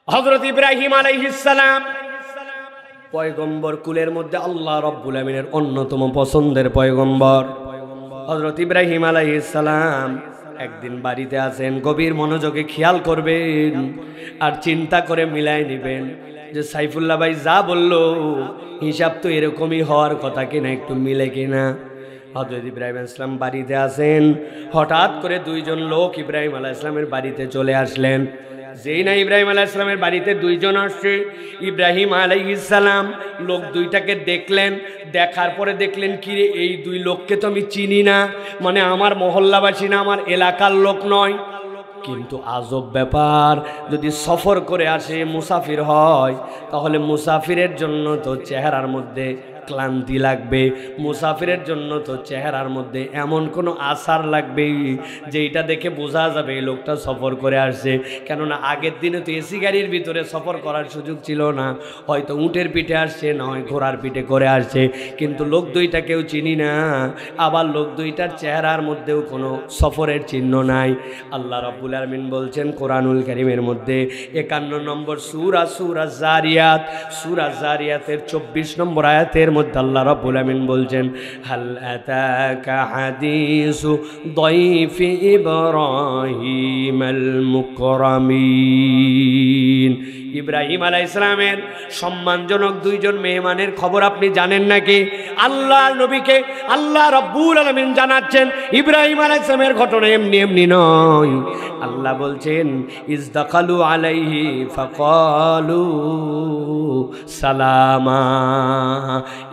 হযরত ইব্রাহিম আলাইহিস সালাম পয়গম্বর কুলের মধ্যে আল্লাহ রাব্বুল আমিনের অন্যতম পছন্দের পয়গম্বর। হযরত ইব্রাহিম আলাইহিস সালাম একদিন বাড়িতে আছেন, গভীর মনোযোগে খেয়াল করবেন আর চিন্তা করে মিলাই নেবেন যে সাইফুল্লাহ ভাই যা বলল হিসাব তো এরকমই হওয়ার কথা কিনা, একটু মিলে কিনা। হযরত ইব্রাহিম আলাইহিস সালাম বাড়িতে আছেন, হঠাৎ করে দুইজন লোক ইব্রাহিম আলাইহিস সালামের বাড়িতে চলে আসলেন। যেই না ইব্রাহিম আলাইহিস সালামের বাড়িতে দুইজন আসছে, ইব্রাহিম আলাইহিস সালাম লোক দুইটাকে দেখলেন, দেখার পরে দেখলেন কি রে, এই দুই লোককে তো আমি চিনি না, মানে আমার মহল্লাবাসী না, আমার এলাকার লোক নয়। কিন্তু আজব ব্যাপার, যদি সফর করে আসে মুসাফির হয় তাহলে মুসাফিরের জন্য তো চেহারার মধ্যে ক্লান্তি লাগবে, মুসাফিরের জন্য তো চেহারার মধ্যে এমন কোনো আসার লাগবে যেটা দেখে বোঝা যাবে এই লোকটা সফর করে আসছে। কেননা আগের দিনে তো এসি গাড়ির ভিতরে সফর করার সুযোগ ছিল না, হয়তো উটের পিঠে আসছে, না হয় ঘোড়ার পিঠে করে আসছে। কিন্তু লোক দুইটা কেউ চিনি না, আবার লোক দুইটার চেহারার মধ্যেও কোনো সফরের চিহ্ন নাই। আল্লাহ রাব্বুল আলামিন বলছেন কোরআনুল কারীমের মধ্যে 51 নম্বর সূরা জারিয়াত, সূরা জারিয়াতের 24 নম্বর আয়াতের মধ্যে আল্লাহ রাব্বুল আমিন বলছেন হাল আতাকা হাদিসু দাইফি ইব্রাহিমাল মুকরামিন। ইব্রাহিম আলাইহিস সালামের সম্মানজনক দুইজন মেহমানের খবর আপনি জানেন নাকি? আল্লাহর নবীকে আল্লাহ রাব্বুল আলামিন জানাচ্ছেন ইব্রাহিম আলাইহিস সালামের ঘটনা এমনি এমনি নয়। আল্লাহ বলছেন ইজদাকালু আলাইহি ফাকালু সালামা।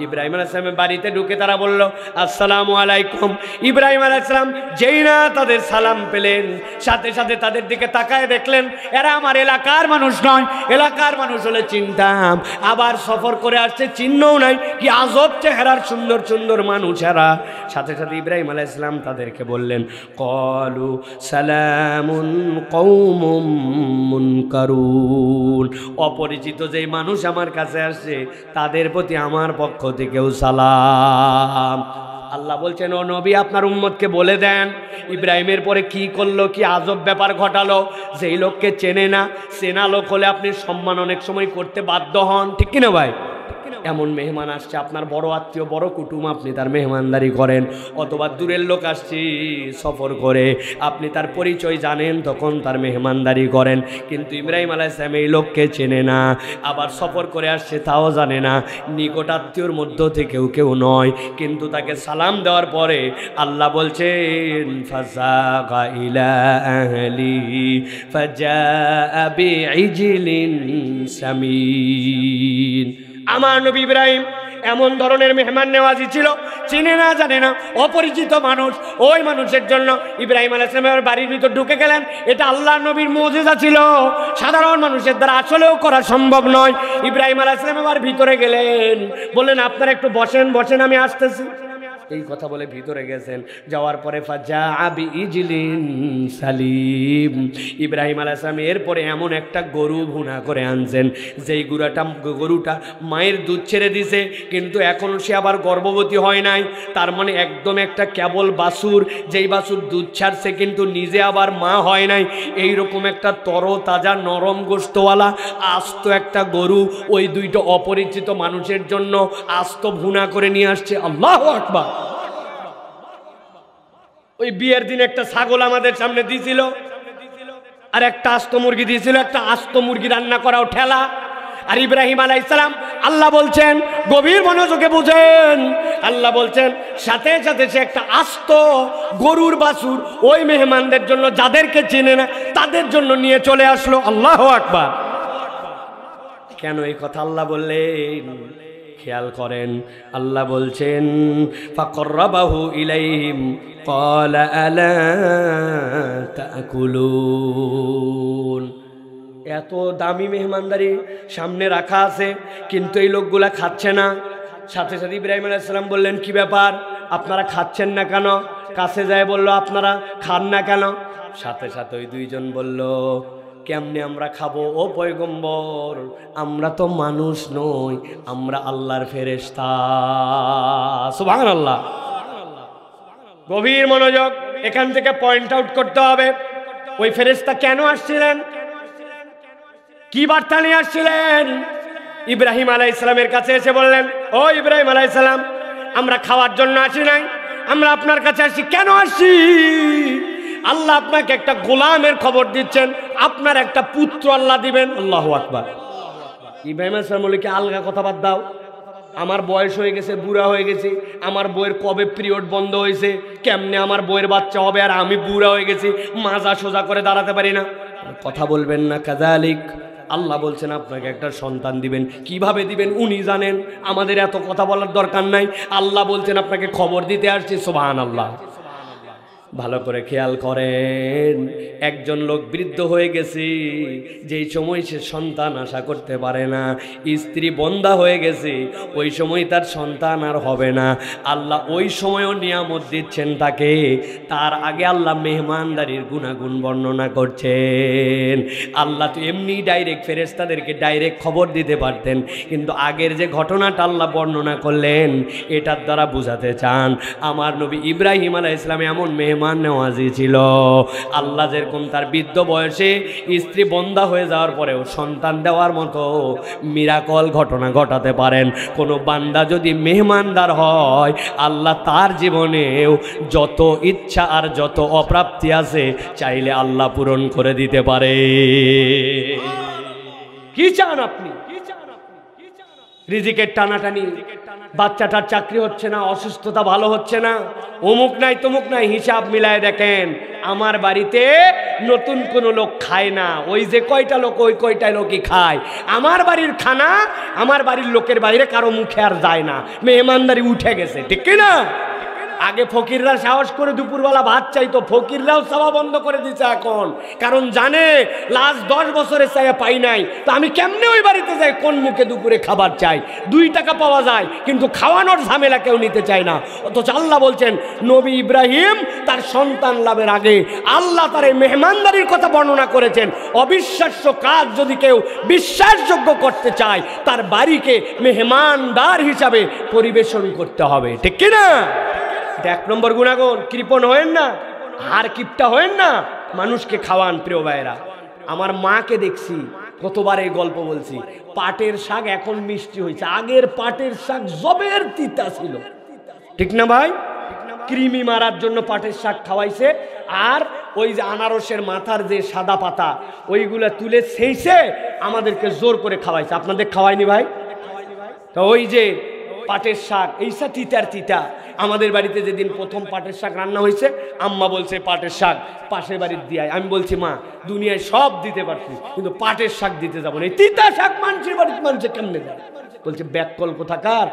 ইব্রাহিম আলাইহিস সালামের বাড়িতে ঢুকে তারা বলল আসসালামু আলাইকুম। ইব্রাহিম আলাইহিস সালাম যেই না তাদের সালাম পেলেন, সাথে সাথে তাদের দিকে তাকায় দেখলেন এরা আমার এলাকার মানুষ নয়, এলাকার মানুষ হলে চিনতাম, আবার সফর করে আসছে চিহ্নও নাই, কি আজব চেহারার সুন্দর সুন্দর মানুষ এরা। সাথে সাথে ইব্রাহিম আলাইহিস সালাম তাদেরকে বললেন ক্বালু সালামুন কওমুম মুনকারুন, অপরিচিত যেই মানুষ আমার কাছে আসছে তাদের প্রতি আমার পক্ষ থেকেও সালাম। আল্লাহ বলছেন ও নবী আপনার উম্মতকে বলে দেন ইব্রাহিমের পরে কি করলো, কি আজব ব্যাপার ঘটালো। যেই লোককে চেনে না, চেনা লোক হলে আপনি সম্মান অনেক সময় করতে বাধ্য হন, ঠিক কিনা ভাই? এমন মেহমান আসছে, আপনার বড় আত্মীয় বড় কুটুম, আপনি তার মেহমানদারি করেন, অথবা দূরের লোক আসছে সফর করে, আপনি তার পরিচয় জানেন তখন তার মেহমানদারি করেন। কিন্তু ইব্রাহিম আলাইহিস সালাম এই লোককে চেনে না, আবার সফর করে আসছে তাও জানে না, নিকট আত্মীয়র মধ্য থেকেও কেউ নয়। কিন্তু তাকে সালাম দেওয়ার পরে আল্লাহ বলছেন ফাযাগা ইলা আহলিহি ফাজাআ বিইজলিন সামিন। আমার নবী ইব্রাহিম এমন ধরনের মেহমান নেওয়াজি ছিল, চিনে না জানে না, অপরিচিত মানুষ। ওই মানুষের জন্য ইব্রাহিম আলাইহিস সালামের বাড়ির ভিতর ঢুকে গেলেন, এটা আল্লাহর নবীর মুজিজা ছিল, সাধারণ মানুষের দ্বারা আসলেও করা সম্ভব নয়। ইব্রাহিম আলাইহিস সালাম আবার ভিতরে গেলেন, বললেন আপনারা একটু বসেন বসেন আমি আসতেছি। এই কথা বলে ভিতরে গেছেন, যাওয়ার পরে ফাজাআ বিইজলিন সালিম, ইব্রাহিম আলাইহিস সালাম এরপরে এমন একটা গরু ভুনা করে আনছেন, যেই গরুটা মায়ের দুধ ছেড়ে দিছে, কিন্তু এখনও সে আবার গর্ভবতী হয় নাই। তার মানে একদম একটা কেবল বাছুর, যেই বাছুর দুধ ছাড়ছে কিন্তু নিজে আবার মা হয় নাই, এইরকম একটা তরতাজা নরম গোশতওয়ালা আস্ত একটা গরু ওই দুইটা অপরিচিত মানুষের জন্য আস্ত ভুনা করে নিয়ে আসছে। আল্লাহু আকবার। ওই বিয়ের দিন একটা ছাগল আমাদের সামনে দিয়েছিল, আর একটা আস্ত মুরগি দিয়েছিল, একটা আস্ত মুরগি রান্না করাও ঠেলা। আর ইব্রাহিম আলাইহিস সালাম আল্লাহ বলছেন গভীর মনোযোগে বুঝেন, আল্লাহ বলছেন সাথে সাথে সে একটা আস্ত গরুর বাছুর ওই মেহমানদের জন্য, যাদেরকে চেনে না তাদের জন্য নিয়ে চলে আসলো। আল্লাহু আকবার। কেন এই কথা আল্লাহ বললেন খেয়াল করেন। আল্লাহ বলছেন ফাকরাবাহু ইলাইহিম ক্বালা আলা তাকুলুন। এত দামি মেহমানদারি সামনে রাখা আছে, কিন্তু এই লোকগুলা খাচ্ছে না। সাথে সাথে ইব্রাহিম আলাইহিস সালাম বললেন কি ব্যাপার, আপনারা খাচ্ছেন না কেন? কাছে যায় বলল আপনারা খান না কেন? সাথে সাথে ওই দুইজন বলল কেমনে আমরা খাবো ও পয়গম্বর, আমরা তো মানুষ নই, আমরা আল্লাহর ফেরেশতা। সুবহানাল্লাহ। গভীর মনোযোগ, এখান থেকে পয়েন্ট আউট করতে হবে ওই ফেরেশতা কেন আসছিলেন, কি বার্তা নিয়ে আসছিলেন? ইব্রাহিম আলাইহিস সালামের কাছে এসে বললেন, ও ইব্রাহিম আলাইহিস সালাম, আমরা খাওয়ার জন্য আসি নাই, আমরা আপনার কাছে আসি। কেন আসি? আল্লাহ আপনাকে একটা গোলামের খবর দিচ্ছেন, আপনার একটা পুত্র আল্লাহ দিবেন। আল্লাহু আকবার। ইব্রাহিম আলাইহিস সালাম বলে, কি আলগা কথা বাদ দাও, আমার বয়স হয়ে গেছে, বুড়া হয়ে গেছি, আমার বইয়ের কবে পিরিয়ড বন্ধ হয়েছে, কেমনে আমার বইয়ের বাচ্চা হবে, আর আমি বুড়া হয়ে গেছি, মাজা সোজা করে দাঁড়াতে পারি না। কথা বলবেন না। কাযালিক, আল্লাহ বলছেন আপনাকে একটা সন্তান দিবেন। কিভাবে দিবেন উনি জানেন, আমাদের এত কথা বলার দরকার নাই। আল্লাহ বলছেন আপনাকে খবর দিতে আসছি। সুবহানাল্লাহ। ভালো করে খেয়াল করেন, একজন লোক বৃদ্ধ হয়ে গেছে, যেই সময় সে সন্তান আশা করতে পারে না, স্ত্রী বন্ধা হয়ে গেছে, ওই সময় তার সন্তান আর হবে না। আল্লাহ ওই সময়ও নিয়ামত দিচ্ছেন তাকে। তার আগে আল্লাহ মেহমানদারির গুণাগুণ বর্ণনা করছেন। আল্লাহ তো এমনি ডাইরেক্ট ফেরেশতাদেরকে ডাইরেক্ট খবর দিতে পারতেন, কিন্তু আগের যে ঘটনাটা আল্লাহ বর্ণনা করলেন, এটার দ্বারা বুঝাতে চান আমার নবী ইব্রাহিম আলাইহিস সালাম এমন মেহমান নেওয়াজি ছিল। আল্লাহ যেরকম তার বৃদ্ধ বয়সে স্ত্রী বন্ধা হয়ে যাওয়ার পরেও সন্তান দেওয়ার মতো মিরাকল ঘটনা ঘটাতে পারেন। কোনো বান্দা যদি মেহমানদার হয়, আল্লাহ তার জীবনেও যত ইচ্ছা আর যত অপ্রাপ্তি আছে চাইলে আল্লাহ পূরণ করে দিতে পারে। কি চান আপনি? রিজিকের টানাটানি, বাচ্চাটার চাকরি হচ্ছে না, অসুস্থতা ভালো হচ্ছে না, অমুক নাই তমুক নাই, হিসাব মিলায় দেখেন আমার বাড়িতে নতুন কোনো লোক খায় না, ওই যে কয়টা লোক ওই কয়টা লোকই খায়। আমার বাড়ির খানা আমার বাড়ির লোকের বাইরে কারো মুখে আর যায় না, মেহমানদারি উঠে গেছে, ঠিক কি না? আগে ফকিররা সাহস করে দুপুরবেলা ভাত চাইতো, ফকিররাও চাওয়া বন্ধ করে দিচ্ছে এখন, কারণ জানে লাস্ট 10 বছরের চাইয়া পাই নাই, তো আমি কেমনে ওই বাড়িতে যাই, কোন মুখে দুপুরে খাবার চাই। 2 টাকা পাওয়া যায়, কিন্তু খাওয়ানোর ঝামেলা কেউ নিতে চায় না। অথচ আল্লাহ বলছেন নবী ইব্রাহিম তার সন্তান লাভের আগে আল্লাহ তার এই মেহমানদারির কথা বর্ণনা করেছেন। অবিশ্বাস্য কাজ যদি কেউ বিশ্বাসযোগ্য করতে চায়, তার বাড়িকে মেহমানদার হিসাবে পরিবেশন করতে হবে, ঠিক কিনা? 1 নম্বর গুণাগুণ, কৃপণ হয়েন না, আর কিপটা হয়েন না, মানুষকে খাওয়ান। প্রিয় ভাইরা, আমার মাকে দেখছি, কতবার এই গল্প বলছি, পাটের শাক এখন মিষ্টি হয়েছে, আগের পাটের শাক জবের তিতা ছিল, ঠিক না ভাই? কৃমি মারার জন্য পাটের শাক খাওয়াইছে, আর ওই যে আনারসের মাথার যে সাদা পাতা ওইগুলা তুলে সেইছে আমাদেরকে জোর করে খাওয়াইছে। আপনাদের খাওয়ায়নি ভাই? তো ওই যে পাটের শাক, এইসা তিতার তিতা। আমাদের বাড়িতে যেদিন প্রথম পাটের শাক রান্না হয়েছে, আম্মা বলছে পাটের শাক পাশের বাড়ির দিয়ায়। আমি বলছি মা, দুনিয়ায় সব দিতে পারছি, কিন্তু পাটের শাক দিতে যাবো না। তিতা শাক মানুষের বাড়িতে মানুষের কেমনে দেয়? বলছে ব্যাককল কোথাকার,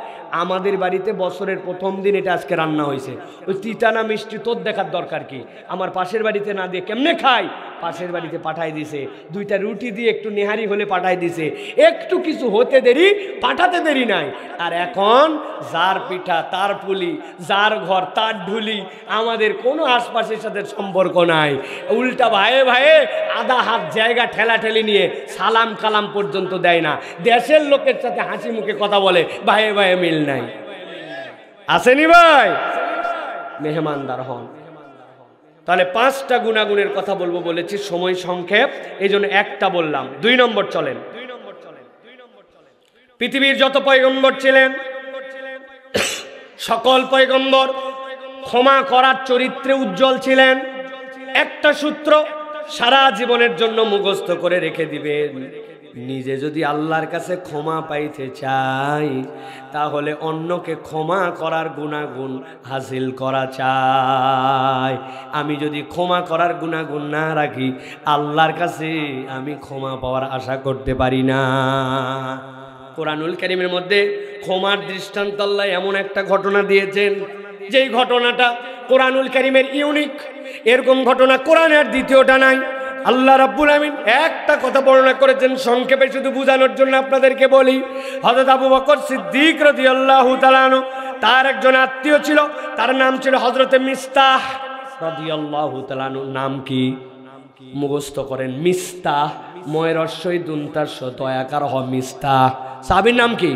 আমাদের বাড়িতে বছরের প্রথম দিন এটা আজকে রান্না হয়েছে, ওই তিতা না মিষ্টি তোর দেখার দরকার কি? আমার পাশের বাড়িতে না দিয়ে কেমনে খাই? পাশের বাড়িতে পাঠাই দিছে, 2টা রুটি দিয়ে একটু নেহারি হলে পাঠাই দিছে, একটু কিছু হতে দেরি, পাঠাতে দেরি নাই। আর এখন যার পিঠা তার পুলি, যার ঘর তার ঢুলি, আমাদের কোনো আশপাশের সাথে সম্পর্ক নাই। উল্টা ভাইয়ে ভাইয়ে আধা হাত জায়গা ঠেলাঠেলি নিয়ে সালাম কালাম পর্যন্ত দেয় না। দেশের লোকের সাথে হাসি মুখে কথা বলে, ভাইয়ে ভাইয়ে মিল নাই। আসেনি ভাই? মেহমানদার হন। তাহলে 5টা গুণাগুণের কথা বলবো বলেছি, সময় সংক্ষেপ, এই জন্য একটা বললাম। 2 নম্বর চলেন। পৃথিবীর যত পয়গম্বর ছিলেন, সকল পয়গম্বর ক্ষমা করার চরিত্রে উজ্জ্বল ছিলেন। একটা সূত্র সারা জীবনের জন্য মুখস্থ করে রেখে দিবেন, নিজে যদি আল্লাহর কাছে ক্ষমা পাইতে চাই, তাহলে অন্যকে ক্ষমা করার গুণাগুণ হাসিল করা চাই। আমি যদি ক্ষমা করার গুণাগুণ না রাখি, আল্লাহর কাছে আমি ক্ষমা পাওয়ার আশা করতে পারি না। কোরআনুল কারীমের মধ্যে ক্ষমার দৃষ্টান্ত আল্লাহ এমন একটা ঘটনা দিয়েছেন, যেই ঘটনাটা কোরআনুল কারীমের ইউনিক। এরকম ঘটনা কোরআনের দ্বিতীয়টা নাই। আল্লাহ রাব্বুল আমিন একটা কথা বর্ণনা করেছেন, সংক্ষেপে শুধু বোঝানোর জন্য আপনাদেরকে বলি। হযরত আবু বকর সিদ্দিক রাদিয়াল্লাহু তাআলা আনহু, তার একজন আত্মীয় ছিল, তার নাম ছিল হযরতে মিস্তাহ রাদিয়াল্লাহু তাআলা আনহু। নাম কি? মুখস্থ করেন, মিস্তাহ, ময় রস্যই দুন্তার দয়াকার হ মিস্তাহ। সাহাবীর নাম কি?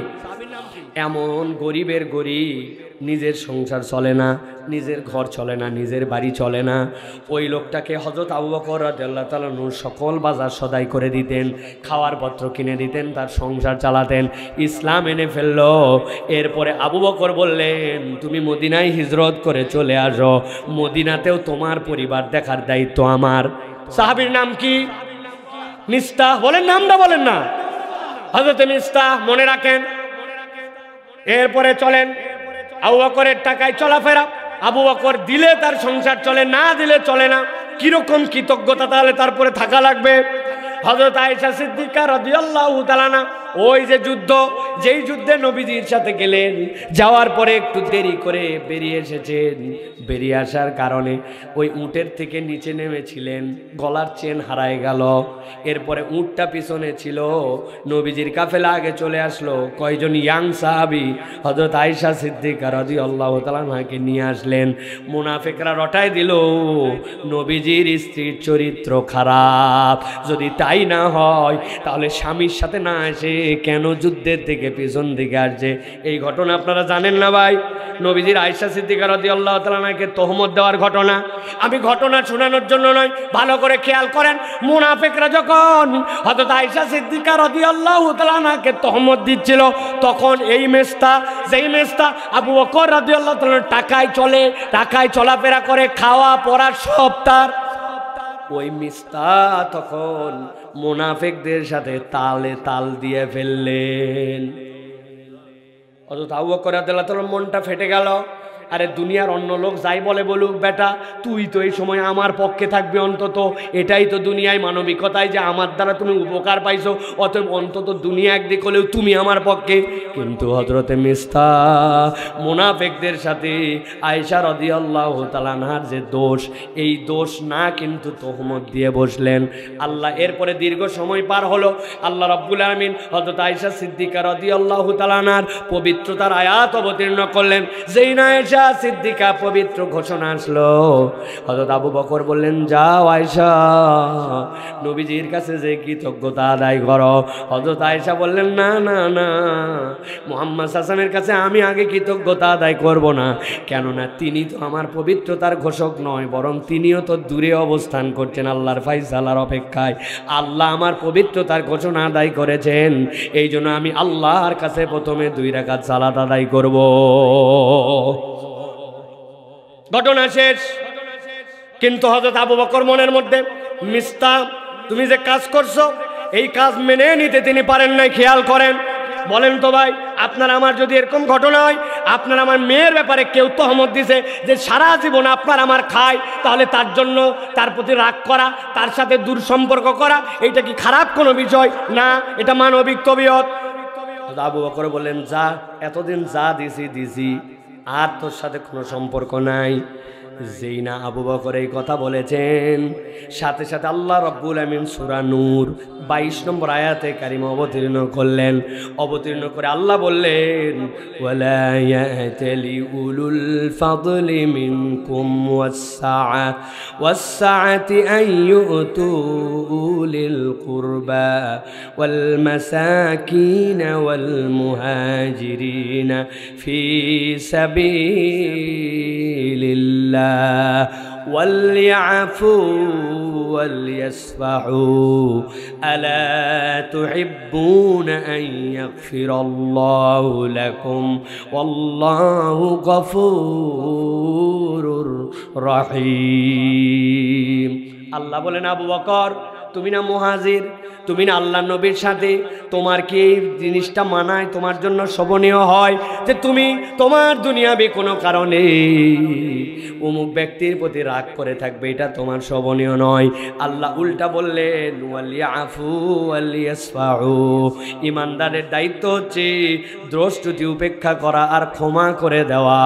এমন গরিবের গরিব, নিজের সংসার চলে না, নিজের ঘর চলে না, নিজের বাড়ি চলে না। ওই লোকটাকে হযরত আবু বকর রাদিয়াল্লাহু তাআলা আনহু সকল বাজার সদাই করে দিতেন, খাওয়ার পত্র কিনে দিতেন, তার সংসার চালাতেন। ইসলাম এনে ফেলল। এরপরে আবু বকর বললেন, তুমি মদিনায় হিজরত করে চলে আসো, মদিনাতেও তোমার পরিবার দেখার দায়িত্ব আমার। সাহাবীর নাম কি? মিস্তাহ। বলেন নামটা বলেন না। হযরত মিস্তাহ, মনে রাখেন। এরপরে চলেন, আবু বকরের টাকায় চলাফেরা। আবু বকর দিলে তার সংসার চলে, না দিলে চলে না। কিরকম কৃতজ্ঞতা তাহলে তারপরে থাকা লাগবে। হযরত আয়েশা সিদ্দিকা রাদিয়াল্লাহু তাআলা আনহা ওই যে যুদ্ধ, যেই যুদ্ধে নবীজির সাথে গেলেন, যাওয়ার পরে একটু দেরি করে বেরিয়ে এসেছেন। বেরিয়ে আসার কারণে ওই উটের থেকে নিচে নেমেছিলেন, গলার চেন হারায় গেল। এরপরে উটটা পিছনে ছিল, নবীজির কাফেলা আগে চলে আসলো। কয়জন ইয়াং সাহাবী হযরত আয়েশা সিদ্দিকা রাদিয়াল্লাহু তাআলা আনহাকে নিয়ে আসলেন। মুনাফিকরা রটায় দিল, নবীজির স্ত্রীর চরিত্র খারাপ, যদি তাই না হয় তাহলে স্বামীর সাথে না এসে কেন যুদ্ধের থেকে পিছন দিকে আসছে। এই ঘটনা আপনারা জানেন না ভাই? নবীজির আয়েশা সিদ্দিকা রাদিয়াল্লাহু তাআলা আনহাকে তহমত দেওয়ার ঘটনা। আমি ঘটনা শোনানোর জন্য নয়, ভালো করে খেয়াল করেন। মুনাফিকরা যখন হযরত আয়েশা সিদ্দিকা রাদিয়াল্লাহু তাআলা আনহাকে তহমত দিচ্ছিল, তখন এই মেস্তা, যেই মেস্তা আবু বকর রাদিয়াল্লাহু তাআলা টাকায় চলে, টাকায় চলাফেরা করে, খাওয়া পড়া সব তার, ওই মিস্তা তখন মুনাফিকদের সাথে তালে তাল দিয়ে ফেললেন। অথচ আবু বকর রাদিয়াল্লাহু তাআলার মনটা ফেটে গেল। আরে দুনিয়ার অন্য লোক যাই বলে বলুক, বেটা তুই তো এই সময় আমার পক্ষে থাকবি অন্তত, এটাই তো দুনিয়ায় মানবিকতায় যে আমার দ্বারা তুমি উপকার পাইছো, অতএব অন্তত দুনিয়া একদিক হলেও তুমি আমার পক্ষে। কিন্তু হযরতে মিস্তা মুনাফিকদের সাথে আয়েশা রাদিয়াল্লাহু তাআলা আনহার যে দোষ, এই দোষ না কিন্তু তহমত দিয়ে বসলেন। আল্লাহ এরপরে দীর্ঘ সময় পার হলো, আল্লাহ রাব্বুল আলামিন হযরত আয়েশা সিদ্দিকা রাদিয়াল্লাহু তাআলা আনহার পবিত্রতার আয়াত অবতীর্ণ করলেন। যেই না আয়েশা সিদ্দিকা পবিত্র ঘোষণা আসলো, হযরত আবু বকর বললেন, যাও আয়েশা নবীজির কাছে যে কৃতজ্ঞতা আদায় করো। হযরত আয়েশা বললেন, না না না, মুহাম্মদ সাল্লাল্লাহু কাছে আমি আগে কৃতজ্ঞতা আদায় করব না, কেননা তিনি তো আমার পবিত্রতার ঘোষক নয়, বরং তিনিও তো দূরে অবস্থান করছেন আল্লাহর ফায়সালার অপেক্ষায়। আল্লাহ আমার পবিত্রতার ঘোষণা আদায় করেছেন, এই জন্য আমি আল্লাহর কাছে প্রথমে 2 রাকাত সালাত আদায় করব। ঘটনা শেষ। কিন্তু হযরত আবু বকর মনের মধ্যে, মিস্তা তুমি যে কাজ করছো, এই কাজ মেনে নিতে তিনি পারেন নাই। খেয়াল করেন। বলেন তো ভাই, আপনার আমার যদি এরকম ঘটনা হয়, আপনার আমার মেয়ের ব্যাপারে কেউ তহমত দিছে যে সারা জীবন আপনার আমার খায়, তাহলে তার জন্য তার প্রতি রাগ করা, তার সাথে দূরসম্পর্ক করা, এইটা কি খারাপ কোনো বিষয় না? এটা মানবিক তবিয়ত। আবু বকর বললেন, যা এতদিন যা দিছি আর তোর সাথে কোনো সম্পর্ক নাই। যেই না আবু বকর এই কথা বলেছেন, সাথে সাথে আল্লাহ রাব্বুল আমিন সূরা নূর 22 নম্বর আয়াতে কারিমা অবতীর্ণ করলেন। অবতীর্ণ করে আল্লাহ বললেন, ওয়ালা ইয়াতালি উলুল ফাদলি মিনকুম ওয়াস-সাআতি আন ইউতু উলিল কুরবা ওয়াল মাসাকিন ওয়াল মুহাজিরিন ফি সাবিলিল্লাহ وليعفوا وليصفحوا ألا تحبون أن يغفر الله لكم والله غفور رحيم। আল্লাহ বলেন, আবু বকর তুমি না মুহাজির, তুমি না আল্লাহ নবীর সাথে, তোমার কি এই জিনিসটা মানায়, তোমার জন্য শোভনীয় হয় যে তুমি তোমার দুনিয়াবি কোনো কারণে অমুক ব্যক্তির প্রতি রাগ করে থাকবে? এটা তোমার শোভনীয় নয়। আল্লাহ উল্টা বললেন, ওয়ালিয়াফু ওয়ালিয়াসফাউ, ইমানদারের দায়িত্ব হচ্ছে দোষ ত্রুটি উপেক্ষা করা আর ক্ষমা করে দেওয়া।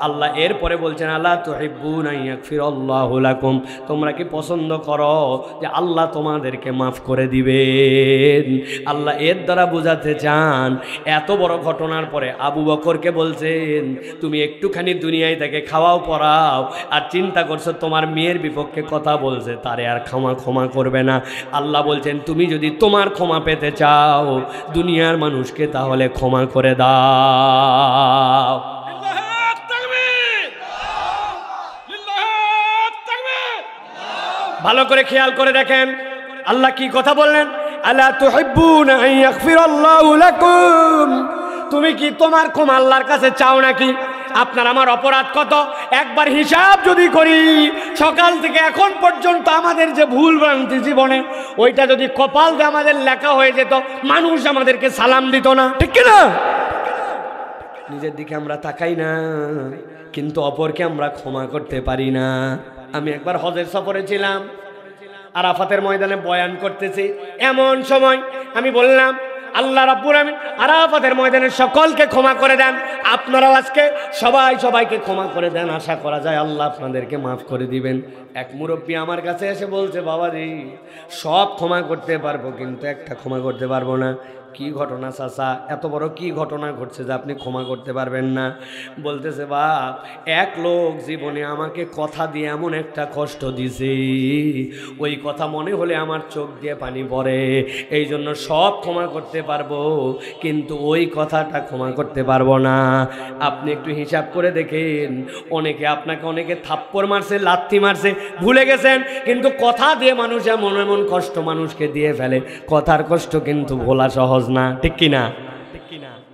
আল্লাহ এরপরে বলছেন, আলা তুহিব্বুনা ইয়াগফিরাল্লাহু লাকুম, তোমরা কি পছন্দ করো যে আল্লাহ তোমাদেরকে মাফ করে দিবেন? আল্লাহ এর দ্বারা বোঝাতে চান, এত বড় ঘটনার পরে আবু বকরকে বলছেন, তুমি একটুখানি দুনিয়ায় থেকে খাওয়াও পড়াও, আর চিন্তা করছো তোমার মেয়ের বিপক্ষে কথা বলছে, তারে আর ক্ষমা করবে না। আল্লাহ বলছেন, তুমি যদি তোমার ক্ষমা পেতে চাও দুনিয়ার মানুষকে তাহলে ক্ষমা করে দাও। ভালো করে খেয়াল করে দেখেন আল্লাহ কি কথা বললেন, আলা তুহিব্বুনা আন ইয়াগফিরাল্লাহু লাকুম, তুমি কি তোমার ক্ষমা আল্লাহর কাছে চাও নাকি? আপনার আমার অপরাধ কত একবার হিসাব যদি করি, সকাল থেকে এখন পর্যন্ত আমাদের যে ভুল ভ্রান্তি জীবনে, ওইটা যদি কপাল দিয়ে আমাদের লেখা হয়ে যেত, মানুষ আমাদেরকে সালাম দিত না, ঠিক কিনা? নিজের দিকে আমরা তাকাই না, কিন্তু অপরকে আমরা ক্ষমা করতে পারি না। আমি একবার হজের সফরে ছিলাম, আরাফাতের ময়দানে বয়ান করতেছি, এমন সময় আমি বললাম আল্লাহ রাব্বুল আমিন আরাফাতের ময়দানে সকলকে ক্ষমা করে দেন, আপনারাও আজকে সবাইকে ক্ষমা করে দেন, আশা করা যায় আল্লাহ আপনাদেরকে মাফ করে দিবেন। এক মুরব্বী আমার কাছে এসে বলছে, বাবাজি সব ক্ষমা করতে পারবো কিন্তু একটা ক্ষমা করতে পারবো না। কি ঘটনা চাচা, এত বড় কি ঘটনা ঘটছে যে আপনি ক্ষমা করতে পারবেন না? বলতেছে, বাপ এক লোক জীবনে আমাকে কথা দিয়ে এমন একটা কষ্ট দিছে, ওই কথা মনে হলে আমার চোখ দিয়ে পানি পড়ে, এই জন্য সব ক্ষমা করতে পারবো কিন্তু ওই কথাটা ক্ষমা করতে পারবো না। আপনি একটু হিসাব করে দেখেন, অনেকে থাপ্পড় মারছে, লাথি মারছে, ভুলে গেছেন, কিন্তু কথা দিয়ে মানুষ এমন কষ্ট মানুষকে দিয়ে ফেলে, কথার কষ্ট কিন্তু ভোলা সহজ না, ঠিক কিনা?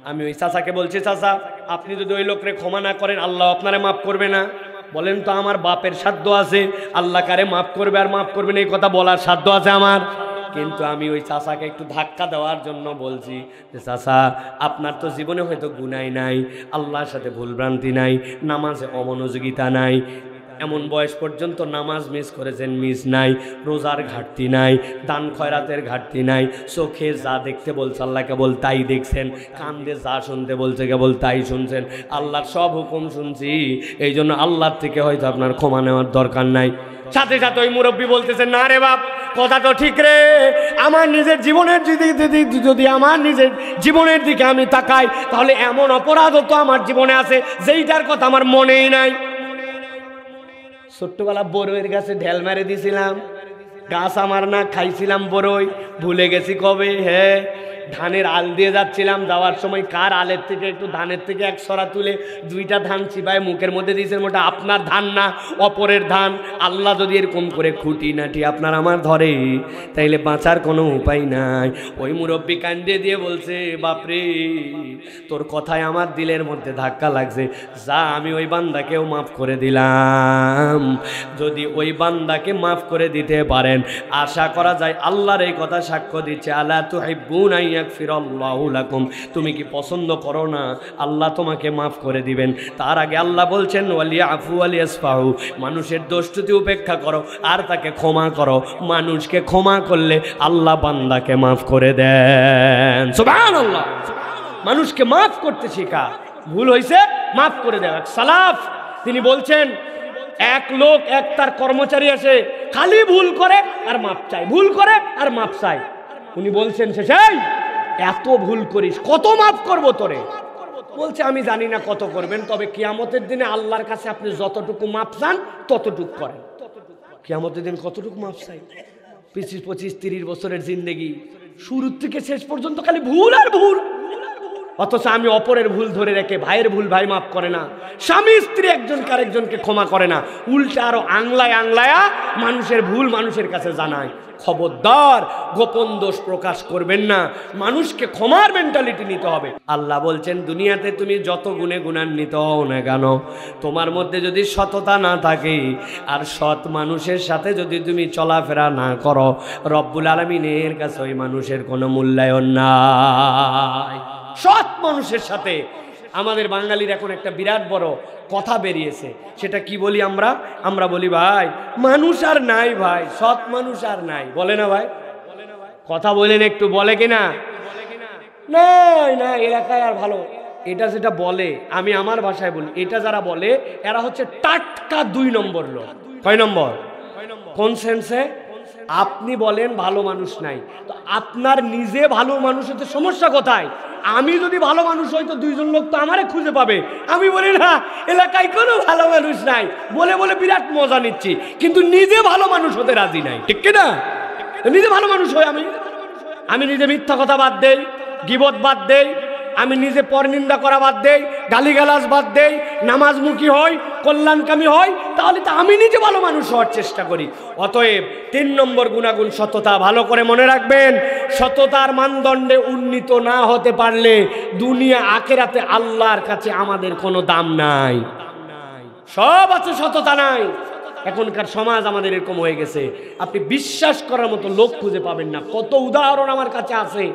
আমি ওই চাচাকে বলছি, চাচা আপনি যদি ওই লোকরে ক্ষমা না করেন আল্লাহ আপনারে মাফ করবে না? বলেন তো আমার বাপের সাধ্য আছে আল্লাহ কারে মাফ করবে আর মাফ করবে না এই কথা বলার সাধ্য আছে আমার? কিন্তু আমি ওই চাচাকে একটু ধাক্কা দেওয়ার জন্য বলছি যে চাচা আপনার তো জীবনে হয়তো গুনাহ নাই, আল্লাহর সাথে ভুলভ্রান্তি নাই, নামাজে অমনোযোগিতা নাই, এমন বয়স পর্যন্ত নামাজ মিস করেছেন, মিস নাই, রোজার ঘাটতি নাই, দান খয়রাতের ঘাটতি নাই, চোখে যা দেখতে বলছে আল্লাহ কেবল তাই দেখছেন, কান দিয়ে যা শুনতে বলছে কেবল তাই শুনছেন, আল্লাহর সব হুকুম শুনছি, এই জন্য আল্লাহর থেকে হয়তো আপনার ক্ষমা নেওয়ার দরকার নাই। সাথে সাথে ওই মুরব্বী বলতেছেন, না রে বাপ কথা তো ঠিক রে, আমার নিজের জীবনের যদি আমার নিজের জীবনের দিকে আমি তাকাই তাহলে এমন অপরাধও তো আমার জীবনে আছে যেইটার কথা আমার মনেই নাই। ছোট্টবেলা বড়ইয়ের গাছে ঢেল মেরে দিছিলাম, গাছ আমার না, খাইছিলাম বড়ই, ভুলে গেছি কবে। হ্যাঁ, ধানের আল দিয়ে যাচ্ছিলাম, যাওয়ার সময় কার আলের থেকে একটু ধানের থেকে এক সরা তুলে দুইটা ধান চিবায় মুখের মধ্যে দিয়েছেন, ওটা আপনার ধান না অপরের ধান। আল্লাহ যদি এরকম করে খুঁটি নাটি আপনার আমার ধরে তাইলে বাঁচার কোনো উপায় নাই। ওই মুরব্বী কান্দে দিয়ে বলছে, বাপরে তোর কথায় আমার দিলের মধ্যে ধাক্কা লাগছে, যা আমি ওই বান্দাকেও মাফ করে দিলাম। যদি ওই বান্দাকে মাফ করে দিতে পারেন, আশা করা যায় আল্লাহর এই কথা সাক্ষ্য দিচ্ছে, আলা তুহিব্বুনা আন ইয়াগফিরাল্লাহু লাকুম, তুমি কি পছন্দ করো না আল্লাহ তোমাকে মাফ করে দিবেন? তার আগে আল্লাহ বলছেন ওয়ালিয়াফু ওয়ালিয়াসফাহু, মানুষের দোষ ত্রুটি উপেক্ষা করো আর তাকে ক্ষমা করো। মানুষকে ক্ষমা করলে আল্লাহ বান্দাকে মাফ করে দেন। সুবহানাল্লাহ, মানুষকে মাফ করতে শেখা, ভুল হয়েছে মাফ করে দেওয়া। সালাফ তিনি বলছেন, এক লোক তার কর্মচারী আসে, খালি ভুল করে আর মাপ চায়, ভুল করে আর মাপ চায়। উনি বলছেন, শেষে এত ভুল করিস, কত মাফ করবো তোরে? বলছে, আমি জানি না কত করবেন, তবে কিয়ামতের দিনে আল্লাহর কাছে আপনি যতটুকু মাপ চান ততটুকু করেন। কিয়ামতের দিন কতটুকু মাপ চাই? 25, 25, 30 বছরের জিন্দেগি, শুরু থেকে শেষ পর্যন্ত খালি ভুল আর ভুল। অথচ আমি অপরের ভুল ধরে রেখে, ভাইয়ের ভুল ভাই মাফ করে না, স্বামী স্ত্রী একজনকে আরেকজনকে ক্ষমা করে না, উল্টা আরো আংলায়া মানুষের ভুল মানুষের কাছে জানায়। খবরদার গোপন দোষ প্রকাশ করবেন না, মানুষকে ক্ষমার মেন্টালিটি নিতে হবে। আল্লাহ বলছেন, দুনিয়াতে তুমি যত গুণে গুণান্বিত হও না কেন, তোমার মধ্যে যদি সততা না থাকে আর সৎ মানুষের সাথে যদি তুমি চলাফেরা না করো, রব্বুল আলামিনের কাছে ওই মানুষের কোনো মূল্যায়ন নাই। সৎ মানুষের সাথে আমাদের বাঙালির এখন একটা বিরাট বড় কথা বেরিয়েছে, সেটা কি বলি আমরা বলি, ভাই মানুষ আর নাই, ভাই সৎ মানুষ আর নাই, বলে না ভাই? কথা বলেন একটু, বলে কিনা? না এলাকায় আর ভালো, এটা যেটা বলে, আমি আমার ভাষায় বলি, এটা যারা বলে এরা হচ্ছে টাটকা 2 নম্বর লোক। কয় নম্বর? কোন সেন্সে? আপনি বলেন ভালো মানুষ নাই, তো আপনার নিজে ভালো মানুষ হতে সমস্যা কোথায়? আমি যদি ভালো মানুষ হই তো 2 জন লোক তো আমারে খুঁজে পাবে। আমি বলি না এলাকায় কোনো ভালো মানুষ নাই, বলে বিরাট মজা নিচ্ছি, কিন্তু নিজে ভালো মানুষ হতে রাজি নাই, ঠিক কিনা? নিজে ভালো মানুষ হই, আমি নিজে মিথ্যা কথা বাদ দেই, গীবত বাদ দেই, আমি নিজে পরনিন্দা করা বাদ দেই, গালিগালাজ বাদ দেই, নামাজমুখী হই, কল্যাণকামী হই, তাহলে তো আমি নিজে ভালো মানুষ হওয়ার চেষ্টা করি। অতএব 3 নম্বর গুণাগুণ সততা। ভালো করে মনে রাখবেন, সততার মানদণ্ডে উন্নীত না হতে পারলে দুনিয়া আখিরাতে আল্লাহর কাছে আমাদের কোনো দাম নাই। সব আছে, সততা নাই। এখনকার সমাজ আমাদের এরকম হয়ে গেছে, আপনি বিশ্বাস করার মতো লোক খুঁজে পাবেন না। কত উদাহরণ আমার কাছে আছে,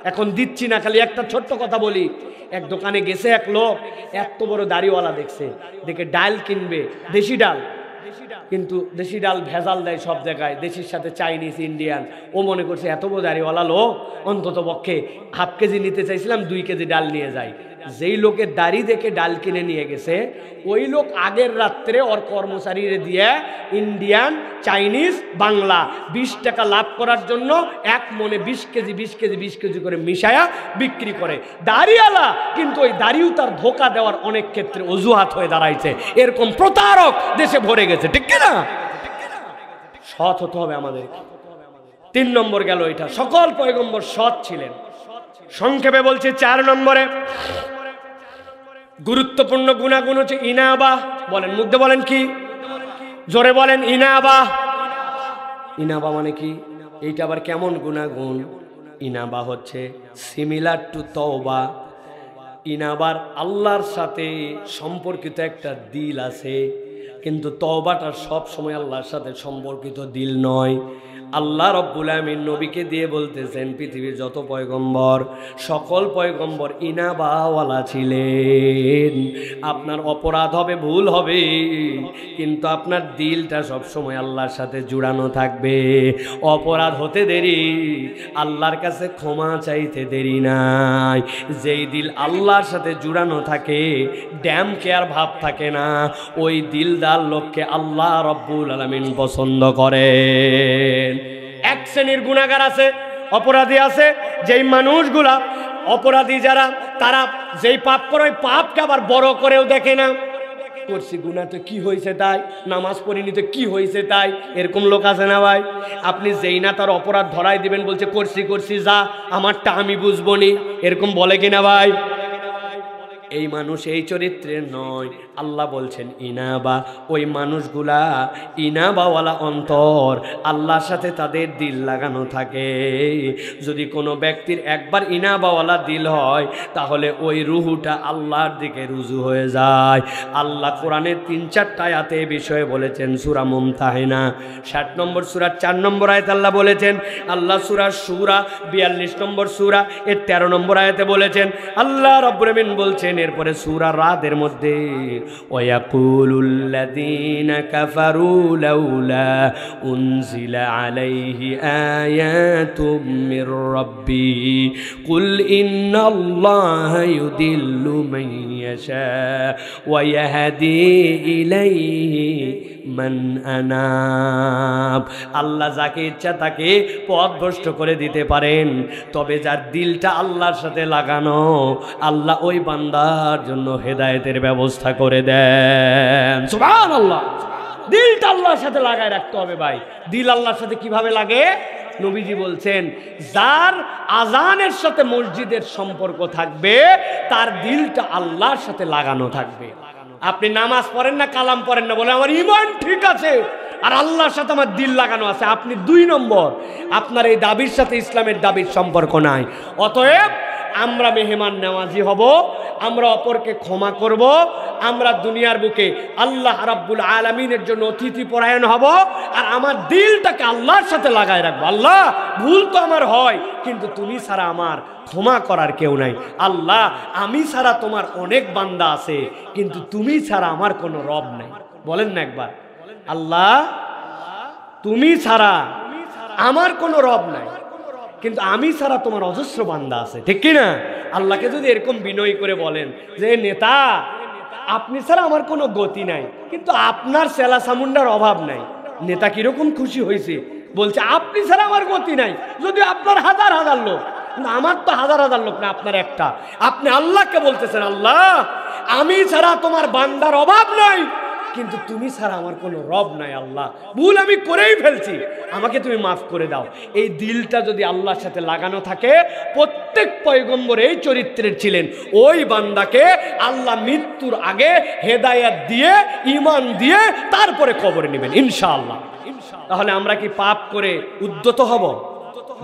এখন দিচ্ছি না, খালি একটা ছোট্ট কথা বলি। এক দোকানে গেছে এক লোক, এত বড় দাড়িওয়ালা দেখছে, দেখে ডাল কিনবে, দেশি ডাল, কিন্তু দেশি ডাল ভেজাল দেয় সব জায়গায়, দেশির সাথে চাইনিজ, ইন্ডিয়ান। ও মনে করছে এত বড় দাড়িওয়ালা লোক, অন্তত পক্ষে হাফ কেজি নিতে চাইছিলাম, 2 কেজি ডাল নিয়ে যায়। যেই লোকের দাড়ি দেখে ডাল কিনে নিয়ে গেছে, ওই লোক আগের রাত্রে ওর কর্মচারীরে দিয়ে ইন্ডিয়ান, চাইনিজ, বাংলা 20 টাকা লাভ করার জন্য এক মনে 20 কেজি করে মিশায়া বিক্রি করে দাড়িওয়ালা। কিন্তু ওই দাড়িও তার ধোকা দেওয়ার অনেক ক্ষেত্রে অজুহাত হয়ে দাঁড়াইছে। এরকম প্রতারক দেশে ভরে গেছে, ঠিক কিনা? সৎ হতে হবে আমাদের। 3 নম্বর গেল এটা। সকল পয়গম্বর সৎ ছিলেন। সংক্ষেপে বলছি 4 নম্বরে গুরুত্বপূর্ণ গুণাগুণ হচ্ছে ইনাবা। বলেন, মুগ্ধ বলেন কি? জোরে বলেন, ইনাবা। ইনাবা মানে কি? এইটা আবার কেমন গুণাগুণ? ইনাবা হচ্ছে সিমিলার টু তওবা। ইনাবার আল্লাহর সাথে সম্পর্কিত একটা দিল আছে, কিন্তু তওবাটা সব সময় আল্লাহর সাথে সম্পর্কিত দিল নয়। আল্লাহ রব্বুল আমিন নবীকে দিয়ে বলতেছেন, পৃথিবীর যত পয়গম্বর, সকল পয়গম্বর ইনাবাওয়ালা ছিলেন। আপনার অপরাধ হবে, ভুল হবে, কিন্তু আপনার দিলটা সবসময় আল্লাহর সাথে জুড়ানো থাকবে। অপরাধ হতে দেরি, আল্লাহর কাছে ক্ষমা চাইতে দেরি নাই। যেই দিল আল্লাহর সাথে জুড়ানো থাকে, ড্যাম কেয়ার ভাব থাকে না, ওই দিলদার লোককে আল্লাহ রব্বুল আলামিন পছন্দ করেন। এক শ্রেণীর গুনাহগার আছে, অপরাধী আছে, যেই মানুষগুলা অপরাধী যারা, তারা যেই পাপ করে ওই পাপকে আবার বড় করেও দেখে না। করছি গুনাহ তো কি হয়েছে তাই, নামাজ পড়িনি তো কি হয়েছে তাই, এরকম লোক আছে না ভাই? আপনি যেই না তার অপরাধ ধরাই দিবেন, বলছে করছি যা, আমারটা আমি বুঝবো নি, এরকম বলে কিনা ভাই? এই মানুষ এই চরিত্রের নয়। আল্লাহ বলছেন ইনাবা। ওই মানুষগুলা ইনাবাওয়ালা অন্তর, আল্লাহর সাথে তাদের দিল লাগানো থাকে। যদি কোনো ব্যক্তির একবার ইনাবাওয়ালা দিল হয়, তাহলে ওই রুহুটা আল্লাহর দিকে রুজু হয়ে যায়। আল্লাহ কোরআনের 3-4টা আয়াতে এই বিষয়ে বলেছেন। সূরা মুমতাহিনা 60 নম্বর সূরার 4 নম্বর আয়াতে আল্লাহ বলেছেন। আল্লাহ সূরা সূরা 42 নম্বর সূরা এর 13 নম্বর আয়াতে বলেছেন। আল্লাহ রাব্বুল আমিন বলছেন এরপরে সূরা রাদের মধ্যে, ওয়ায়াকুলুল্লাযীনা কাফারু লাউলা উনজিলা আলাইহি আয়াতুম মির রাব্বিহি কুল ইন্নাল্লাহা ইউদিল্লু মান ইয়াশা ওয়া ইয়াহদি ইলাইহি মান আনাব। আল্লাহ যাকে ইচ্ছা তাকে পথভ্রষ্ট করে দিতে পারেন, তবে যার দিলটা আল্লাহর সাথে লাগানো, আল্লাহ ওই বান্দার জন্য হেদায়েতের ব্যবস্থা করে দেন। সুবহানাল্লাহ। দিলটা আল্লাহর সাথে লাগায় রাখতে হবে ভাই। দিল আল্লাহর সাথে কিভাবে লাগে? নবীজি বলছেন, যার আজানের সাথে মসজিদের সম্পর্ক থাকবে, তার দিলটা আল্লাহর সাথে লাগানো থাকবে। আপনি নামাজ পড়েন না, কালাম পড়েন না, বলে আমার ঈমান ঠিক আছে আর আল্লাহর সাথে আমার দিল লাগানো আছে, আপনি 2 নম্বর। আপনার এই দাবির সাথে ইসলামের দাবির সম্পর্ক নাই। অতএব আমরা মেহমান নেওয়াজি হব, আমরা অপরকে ক্ষমা করব, আমরা দুনিয়ার বুকে আল্লাহ রাব্বুল আলামিনের জন্য অতিথি পরায়ণ হব, আর আমার দিলটাকে আল্লাহর সাথে লাগায় রাখবো। আল্লাহ, ভুল তো আমার হয়, কিন্তু তুমি ছাড়া আমার ক্ষমা করার কেউ নাই। আল্লাহ, আমি ছাড়া তোমার অনেক বান্দা আছে, কিন্তু তুমি ছাড়া আমার কোনো রব নাই। বলেন না একবার, আল্লাহ তুমি ছাড়া আমার কোনো রব নাই, কিন্তু আমি ছাড়া তোমার অজস্র বান্দা আছে, ঠিক কিনা? আল্লাহকে যদি এরকম বিনয় করে বলেন যে নেতা, আপনি ছাড়া আমার কোনো গতি নাই, কিন্তু আপনার সেলা সামুন্ডার অভাব নাই, নেতা কিরকম খুশি হয়েছে, বলছে আপনি ছাড়া আমার গতি নাই। যদি আপনার হাজার হাজার লোক, আমার তো হাজার হাজার লোক না, আপনার একটা। আপনি আল্লাহকে বলতেছেন, আল্লাহ আমি ছাড়া তোমার বান্দার অভাব নাই, কিন্তু তুমি ছাড়া আমার কোনো রব নাই আল্লাহ, ভুল আমি করেই ফেলছি, আমাকে তুমি মাফ করে দাও। এই দিলটা যদি আল্লাহর সাথে লাগানো থাকে, প্রত্যেক পয়গম্বর এই চরিত্রের ছিলেন, ওই বান্দাকে আল্লাহ মৃত্যুর আগে হেদায়েত দিয়ে ঈমান দিয়ে তারপরে কবরে নেবেন ইনশাআল্লাহ। তাহলে আমরা কি পাপ করে উদ্যত হব,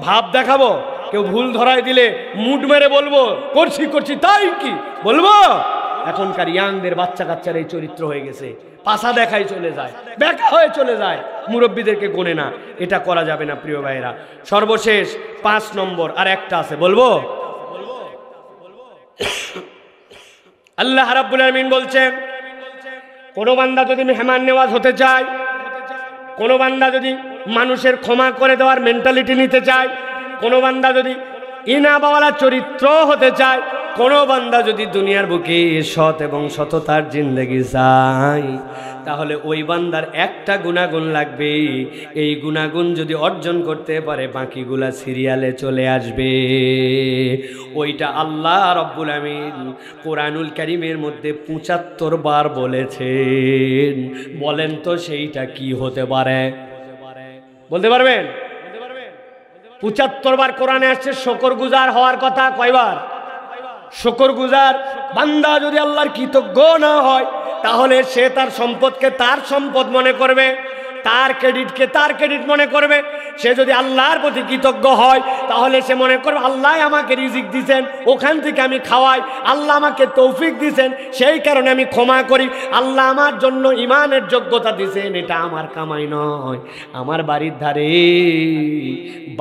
ভাব দেখাবো? কেউ ভুল ধরায় দিলে মুড মেরে বলবো করছি করছি, তাই কি বলবো? এখনকার ইয়াংদের বাচ্চা কাচ্চার এই চরিত্র হয়ে গেছে, পাশা দেখায় চলে যায়, বেকা হয়ে চলে যায়, মুরব্বীদেরকে গোনে না। এটা করা যাবে না প্রিয় ভাইরা। সর্বশেষ 5 নম্বর আর একটা আছে, বলবো? আল্লাহ রাব্বুল আলামিন বলছেন, কোন বান্দা যদি মেহমান নেওয়াজ হতে চায়, কোন বান্দা যদি মানুষের ক্ষমা করে দেওয়ার মেন্টালিটি নিতে চায়, কোন বান্দা যদি ইনাবাওয়ালা চরিত্র হতে চায়, কোন বান্দা যদি দুনিয়ার বুকে সৎ এবং সততার জিন্দেগি চায়, তাহলে ওই বান্দার একটা গুণাগুণ লাগবে। এই গুণাগুণ যদি অর্জন করতে পারে, বাকিগুলা সিরিয়ালে চলে আসবে। ওইটা আল্লাহ রাব্বুল আমিন কোরআনুল কারীমের মধ্যে 75 বার বলেছেন। বলেন তো সেইটা কি হতে পারে? বলতে পারবেন? 75 বার কোরআনে আসছে শুকরগুজার হওয়ার কথা। কয়বার? শুকরগুজার বান্দা যদি আল্লাহর কৃতজ্ঞ না হয়, তাহলে সে তার সম্পদকে তার সম্পদ মনে করবে, তার ক্রেডিটকে তার ক্রেডিট মনে করবে। সে যদি আল্লাহর প্রতি কৃতজ্ঞ হয়, তাহলে সে মনে করবে আল্লাহ আমাকে রিজিক দিয়েছেন, ওখান থেকে আমি খাওয়াই, আল্লাহ আমাকে তৌফিক দিয়েছেন, সেই কারণে আমি ক্ষমা করি, আল্লাহ আমার জন্য ইমানের যোগ্যতা দিয়েছেন, এটা আমার কামাই নয়। আমার বাড়ির ধারে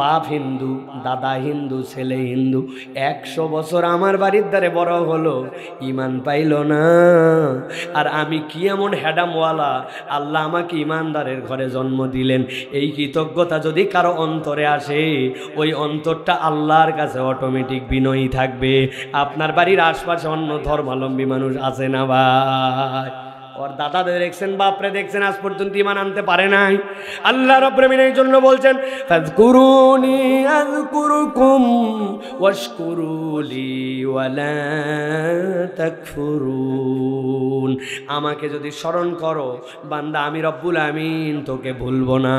বাপ হিন্দু, দাদা হিন্দু, ছেলে হিন্দু, 100 বছর আমার বাড়ির ধারে বড় হলো, ইমান পাইল না। আর আমি কি এমন হ্যাডামওয়ালা, আল্লাহ আমাকে ইমানদারের ঘরে জন্ম দিলেন। এই কৃতজ্ঞতা যদি কারো অন্তরে আসে, ওই অন্তরটা আল্লাহর কাছে অটোমেটিক বিনয়ী থাকবে। আপনার বাড়ির আশপাশে অন্য ধর্মাবলম্বী মানুষ আছে না ভাই? ওর দাদাদের দেখছেন, বাপরে দেখছেন, আজ পর্যন্ত ঈমান আনতে পারে নাই। আল্লাহ রাব্বুল আমিন এই জন্য বলছেন, ফাযকুরুনি আযকুরুকুম ওয়াশকুরুলি ওয়ালা তাকফুরুন। আমাকে যদি স্মরণ করো বান্দা, আমি রব্বুল আমিন তোকে ভুলবো না।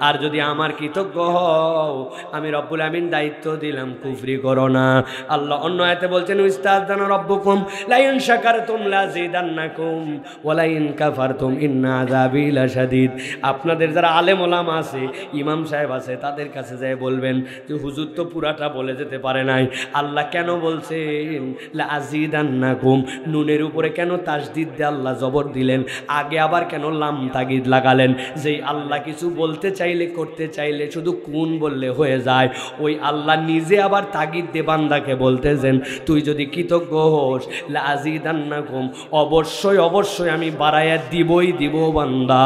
আর যদি আমার কৃতজ্ঞ হও, আমি রব্বুল আমিন দায়িত্ব দিলাম, কুফরি করো না। আল্লাহ অন্য আয়াতে বলছেন, ইস্তাযযানা রাব্বুকুম লা ইন শাকারতুম লাযিদান্নাকুম ওয়ালা ইন কাফারতুম ইন্না আযাবি লাশাদীদ। আপনাদের যারা আলেম ওলামা আছে, ইমাম সাহেব আছে, তাদের কাছে যায় বলবেন যে হুজুর তো পুরাটা বলে যেতে পারে নাই, আল্লাহ কেন বলছেন লাযিদান্নাকুম? নুনের উপরে কেন তাসদীদ দিয়ে আল্লাহ জবর দিলেন? আগে আবার কেন লাম তাগিদ লাগালেন? যেই আল্লাহ কিছু বলতে চাইলে, করতে চাইলে শুধু কুন বললে হয়ে যায়, ওই আল্লাহ নিজে আবার তাগিদ দিয়ে বান্দাকে বলতেছেন, তুই যদি কৃতজ্ঞ হোস লাযিদান্নাকুম, অবশ্যই অবশ্যই আমি বাড়াইয়া দিবই দিব বান্দা।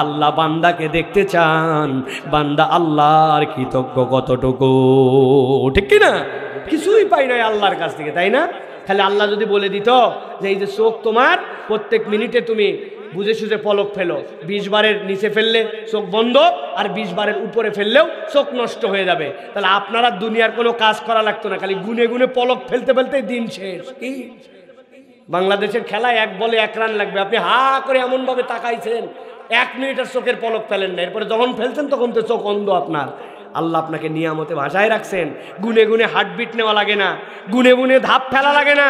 আল্লাহ বান্দাকে দেখতে চান, বান্দা আল্লাহর কৃতজ্ঞ কতটুকু, ঠিক কি না? কিছুই পাই নাই আল্লাহর কাছ থেকে, তাই না? খালি আল্লাহ যদি বলে দিত যে এই যে চোখ তোমার, প্রত্যেক মিনিটে তুমি বুঝে সুঝে পলক ফেলো, 20 বারের নিচে ফেললে চোখ বন্ধ, আর 20 বারের উপরে ফেললেও চোখ নষ্ট হয়ে যাবে, তাহলে আপনারা দুনিয়ার কোনো কাজ করা লাগতো না, খালি গুনে গুনে পলক ফেলতে ফেলতে দিন শেষ। কি বাংলাদেশের খেলায় 1 বলে 1 রান লাগবে, আপনি হা করে এমনভাবে তাকাইছেন, 1 মিনিটের চোখের পলক ফেলেন না, এরপরে যখন ফেলছেন তখন তো চোখ অন্ধ আপনার। আল্লাহ আপনাকে নিয়ামতে ভাষায় রাখছেন, গুনে গুনে হার্টবিট নেওয়া লাগে না, গুনে গুনে ধাপ ফেলা লাগে না,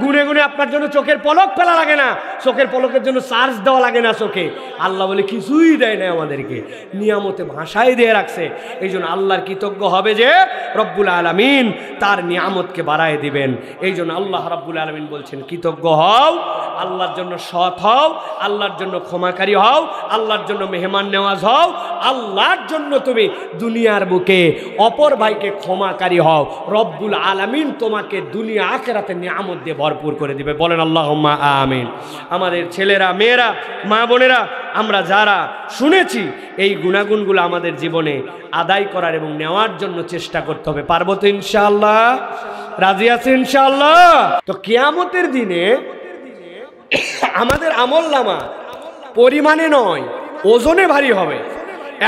গুনে গুনে আপনার জন্য চোখের পলক ফেলা লাগে না, চোখের পলকের জন্য চার্জ দেওয়া লাগে না চোখে। আল্লাহ বলে কিছুই দেয় না আমাদেরকে, নিয়ামতে ভাষায় দিয়ে রাখছে। এই জন্য আল্লাহর কৃতজ্ঞ হবে যে রব্বুল আলামিন তার নিয়ামতকে বাড়ায় দিবেন। এই জন্য আল্লাহ রব্বুল আলামিন বলছেন, কৃতজ্ঞ হও, আল্লাহর জন্য সৎ হও, আল্লাহর জন্য ক্ষমাকারী হও, আল্লাহর জন্য মেহমান নেওয়াজ হও, আল্লাহর জন্য তুমি দুনিয়ার বুকে অপর ভাইকে ক্ষমাকারী হও। রব্বুল আলামিন তোমাকে দুনিয়া আখিরাতে নিয়ামত দিয়ে ভরপুর করে দিবে। বলেন আল্লাহুম্মা আমিন। আমাদের ছেলেরা, মেয়েরা, মা বোনেরা, আমরা যারা শুনেছি এই গুণাগুণগুলো আমাদের জীবনে আদায় করার এবং নেওয়ার জন্য চেষ্টা করতে হবে। পারবো তো ইনশাআল্লাহ? রাজি আছি ইনশাআল্লাহ? তো কিয়ামতের দিনে আমাদের আমলনামা পরিমাণে নয়, ওজনে ভারী হবে।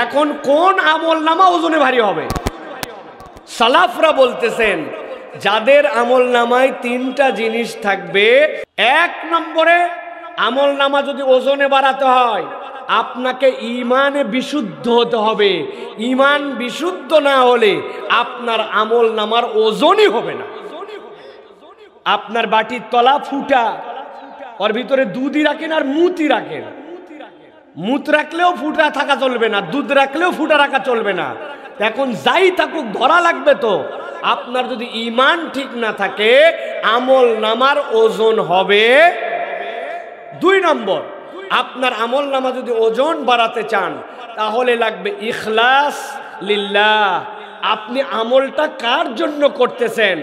এখন কোন আমলনামা ওজনে ভারী হবে? সালাফরা বলতেছেন, যাদের আমলনামায় 3টা জিনিস থাকবে। 1 নম্বরে আমল নামা যদি ওজনে বাড়াতে হয় আপনাকে ইমানে বিশুদ্ধ হতে হবে। ইমান বিশুদ্ধ না হলে আপনার আমল নামার ওজনই হবে না। আপনার বাটির তলা ফুটা, ওর ভিতরে দুধই রাখেন আর মুতই রাখেন, মুত রাখলেও ফুটা থাকা চলবে না, দুধ রাখলেও ফুটা রাখা চলবে না। এখন যাই থাকুক ধরা লাগবে তো। আপনার যদি ইমান ঠিক না থাকে আমল নামার ওজন হবে। 2 নম্বর, আপনার আমল নামা যদি ওজন বাড়াতে চান তাহলে লাগবে ইখলাস লিল্লাহ। আপনি আমলটা কার জন্য করতেছেন?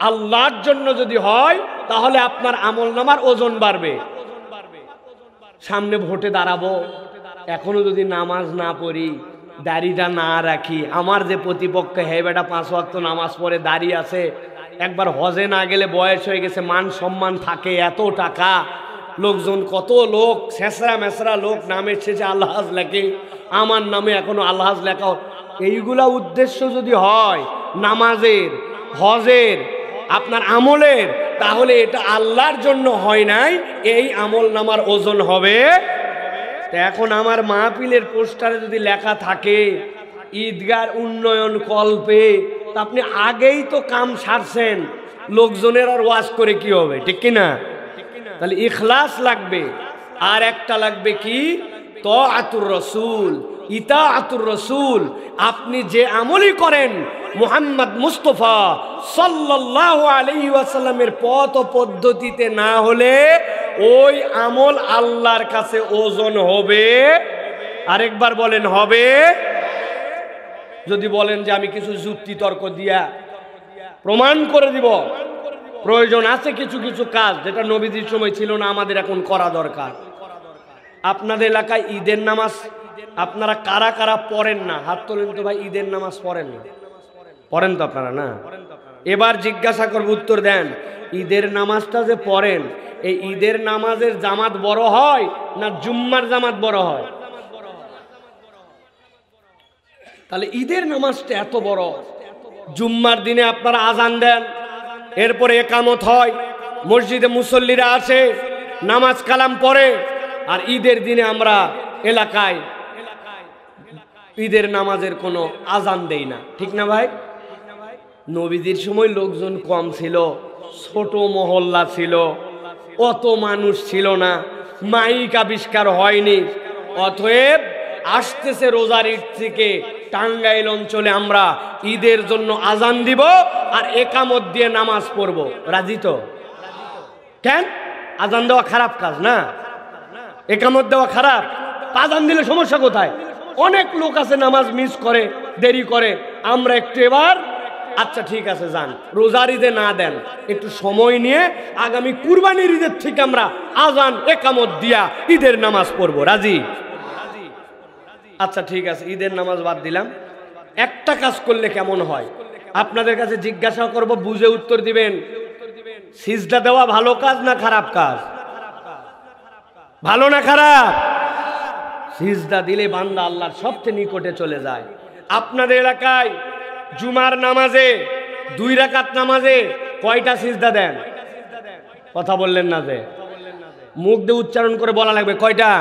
আল্লাহর জন্য যদি হয় তাহলে আপনার আমল নামার ওজন বাড়বে। সামনে ভোটে দাঁড়াবো, এখনো যদি নামাজ না পড়ি, দাড়িটা না রাখি, আমার যে প্রতিপক্ষ হে বেটা 5 ওয়াক্ত নামাজ পড়ে দাঁড়িয়ে আছে, একবার হজে না গেলে বয়স হয়ে গেছে, মান সম্মান থাকে, এত টাকা, লোকজন কত লোক ছেঁচড়া মেসরা লোক নামের শেষে আল্লাহাজ লেখে, আমার নামে এখনো আল্লাহাজ লেখা। এইগুলা উদ্দেশ্য যদি হয় নামাজের, হজের, আপনার আমলের, তাহলে এটা আল্লাহর জন্য হয় নাই, এই আমল নামার ওজন হবে। তো এখন আমার মাহফিলের পোস্টারে যদি লেখা থাকে ঈদগার উন্নয়ন কল্পে, তা আপনি আগেই তো কাম সারছেন, লোকজনের আর ওয়াজ করে কি হবে, ঠিক কিনা? তাহলে ইখলাস লাগবে। আর একটা লাগবে কি? তাআতুর রাসূল, ইতাআতুর রাসূল। আপনি যে আমলই করেন মুহাম্মদ মুস্তাফা সাল্লাল্লাহু আলাইহি ওয়াসাল্লামের পথ ও পদ্ধতিতে না হলে ওই আমল আল্লাহর কাছে ওজন হবে। আরেকবার বলেন, হবে। যদি বলেন যে আমি কিছু যুক্তি তর্ক দিয়া প্রমাণ করে দিব, প্রয়োজন আছে কিছু কিছু কাজ যেটা নবীজির সময় ছিল না, আমাদের এখন করা দরকার। আপনাদের এলাকায় ঈদের নামাজ আপনারা কারা কারা পড়েন না? হাত তোলেন তো ভাই। ঈদের নামাজ পড়েন না? পড়েন তো আপনারা না? এবার জিজ্ঞাসা করব, উত্তর দেন। ঈদের নামাজটা যে পড়েন, এই ঈদের নামাজের জামাত বড় হয় না জুম্মার জামাত বড় হয়? তাহলে ঈদের নামাজটা এত বড়। জুম্মার দিনে আপনারা আজান দেন, এরপরে একামত হয়, মসজিদে মুসল্লিরা আসে, নামাজ কালাম পড়ে, আর ঈদের দিনে আমরা এলাকায় ঈদের নামাজের কোনো আজান দেই না, ঠিক না ভাই? নবীজির সময় লোকজন কম ছিল, ছোট মহল্লা ছিল, অত মানুষ ছিল না, মাইক আবিষ্কার হয়নি। অতএব আসতেছে রোজার ঈদ থেকে টাঙ্গাইল অঞ্চলে আমরা ঈদের জন্য আজান দিব আর একামত দিয়ে নামাজ পড়ব। রাজি তো? কেন? আজান দেওয়া খারাপ কাজ না, একামত দেওয়া খারাপ? আজান দিলে সমস্যা কোথায়? অনেক লোক আছে নামাজ মিস করে, দেরি করে। আমরা একটু এবার আচ্ছা ঠিক আছে যান, রোজার ঈদে না দেন, একটু সময় নিয়ে আগামী কুরবানির ঈদের থেকে আমরা আজান একামত দিয়া ঈদের নামাজ পড়বো। রাজি? আচ্ছা ঠিক আছে, ঈদের নামাজ বাদ দিলাম। একটা কাজ করলে কেমন হয় আপনাদের কাছে জিজ্ঞাসা করব, বুঝে উত্তর দিবেন। সিজদা দেওয়া ভালো কাজ না খারাপ কাজ? ভালো না খারাপ? সিজদা দিলে বান্দা আল্লাহর সবচেয়ে নিকটে চলে যায়। আপনাদের এলাকায় জুমার নামাজে 2 রাকাত নামাজে কয়টা সিজদা দেন? কথা বললেন না যে, মুখ দিয়ে উচ্চারণ করে বলা লাগবে কয়টা?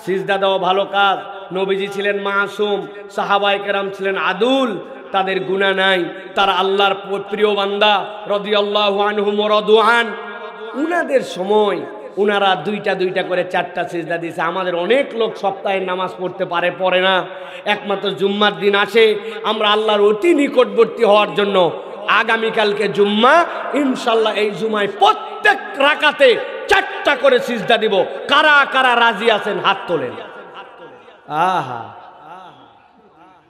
সিজদা দেওয়া ভালো কাজ। নবীজি ছিলেন মাসুম, সাহাবায়ে কেরাম ছিলেন আদুল, তাদের গুনাহ নাই, তারা আল্লাহর প্রিয় বান্দা রাদিয়াল্লাহু আনহুম ওয়া রাদুআন। উনাদের সময় উনারা 2টা করে 4টা সিজদা দিয়েছে। আমাদের অনেক লোক সপ্তাহে নামাজ পড়তে পারে, পড়ে না, একমাত্র জুম্মার দিন আসে। আমরা আল্লাহর অতি নিকটবর্তী হওয়ার জন্য আগামীকালকে জুম্মা, ইনশাল্লাহ এই জুমায় প্রত্যেক রাকাতে 4টা করে সিজদা দিব। কারা কারা রাজি আছেন হাত তোলেন। আহা,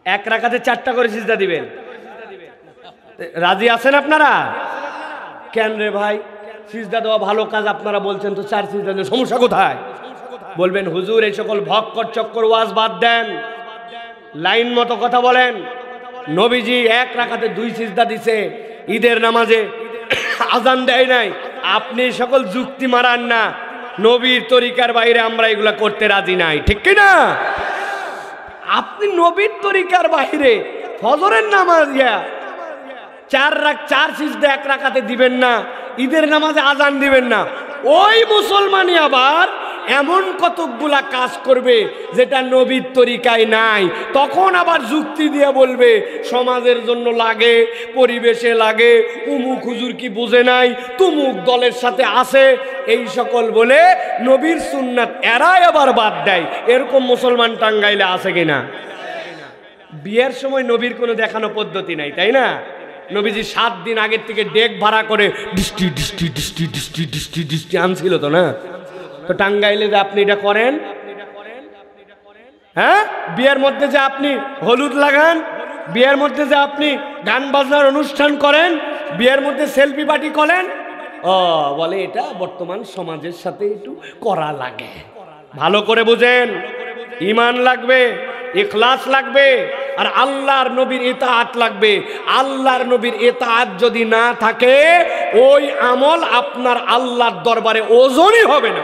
এক রাকাতে 4টা করে সিজদা দিবেন? রাজি আছেন আপনারা? কেন রে ভাই, সিজদা দেওয়া ভালো কাজ আপনারা বলছেন, তো 4 সিজদা দিলে সমস্যা কোথায়? বলবেন হুজুর এই সকল ভক্কর চক্কর ওয়াজ বাদ দেন, লাইন মতো কথা বলেন। নবীজি 1 রাকাতে 2 সিজদা দিছে, ঈদের নামাজে আজান দেয় নাই। আপনি সকল যুক্তি মারান না, নবীর তরিকার বাইরে আমরা এগুলা করতে রাজি নাই, ঠিক কি না? আপনি নবীর তরিকার বাইরে ফজরের নামাজ 4 সিজদা 1 রাকাতে দিবেন না, ঈদের নামাজে আজান দিবেন না, ওই মুসলমানই আবার এমন কতকগুলা কাজ করবে যেটা নবীর তরিকায় নাই, তখন আবার যুক্তি দিয়ে বলবে সমাজের জন্য লাগে, পরিবেশে লাগে, উমুক হুজুর কি বুঝে নাই, তুমুক দলের সাথে আছে, এই সকল বলে নবীর সুন্নাত এরাই আবার বাদ দেয়। এরকম মুসলমান টাঙ্গাইলে আছে কিনা? বিয়ের সময় নবীর কোনো দেখানো পদ্ধতি নাই, তাই না? নবীজি 7 দিন আগের থেকে ডেক ভাড়া করে ডিস্টি ডিস্টি ডিস্টি ডিস্টি ডিস্টি ডিস্টি আনছিল তো না? তো টাঙ্গাইলে যে আপনি এটা করেন, হ্যাঁ, বিয়ের মধ্যে যে আপনি হলুদ লাগান, বিয়ের মধ্যে যে আপনি গান বাজনার অনুষ্ঠান করেন, বিয়ের মধ্যে সেলফি পার্টি করেন, ও বলে এটা বর্তমান সমাজের সাথে একটু করা লাগে। ভালো করে বুঝেন, ঈমান লাগবে, ইখলাস লাগবে, আর আল্লাহর নবীর ইতাআত লাগবে। আল্লাহর নবীর ইতাআত যদি না থাকে, ওই আমল আপনার আল্লাহর দরবারে ওজনই হবে না।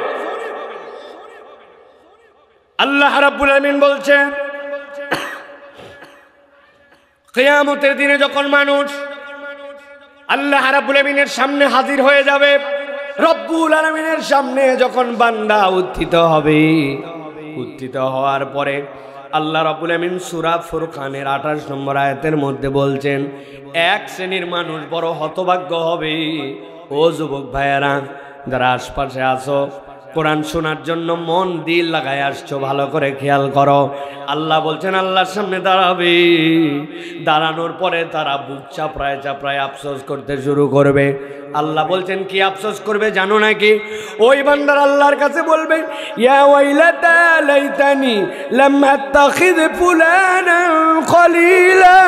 আল্লাহ রাব্বুল আলামিন বলছেন, কিয়ামতের দিনে যখন মানুষ আল্লাহ রাব্বুল আলামিনের সামনে হাজির হয়ে যাবে, রব্বুল আলামিনের সামনে যখন বান্দা উত্থিত হবে, উত্থিত হওয়ার পরে আল্লাহ রাব্বুল আলামিন সূরা ফুরকানের 28 নম্বর আয়াতের মধ্যে বলছেন, এক শ্রেণীর মানুষ বড় হতভাগ্য হবে। ও যুবক ভাইয়েরা যারা আশপাশে আছো, কোরআন শোনার জন্য মন দিল লাগায় আসছো, ভালো করে খেয়াল করো। আল্লাহ বলছেন আল্লাহর সামনে দাঁড়াবে, দাঁড়ানোর পরে তারা বুক চাপড়ায় চাপড়ায় আফসোস করতে শুরু করবে। আল্লাহ বলছেন কি আফসোস করবে জানো নাকি? ওই বান্দার আল্লাহর কাছে বলবে, ইয়া ওয়াইলাতা লাইতানি লাম আত্তাখিদ ফুলানান খলিলা।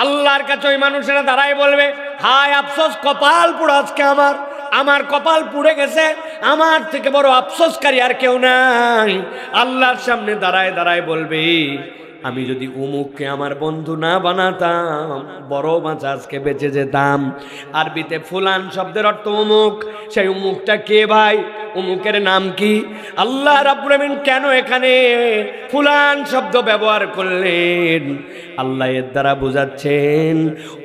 আল্লাহর কাছে ওই মানুষেরা দাঁড়ায় বলবে, হায় আফসোস, কপাল পুরো আজকে আমার কপাল পুড়ে গেছে, আমার থেকে বড় আফসোসকারী আর কেউ নাই। আল্লাহর সামনে দাঁড়ায় দাঁড়ায় বলবে, আমি যদি উমুককে আমার বন্ধু না বানাতাম, বড় বাঁচা আজকে বেঁচে যেতাম। আরবিতে ফুলান শব্দের অর্থ উমুক। সেই উমুকটা কে ভাই? উমুকের নাম কি? আল্লাহ রাব্বুল আলামিন কেন এখানে ফুলান শব্দ ব্যবহার করলেন? আল্লাহ এর দ্বারা বোঝাচ্ছেন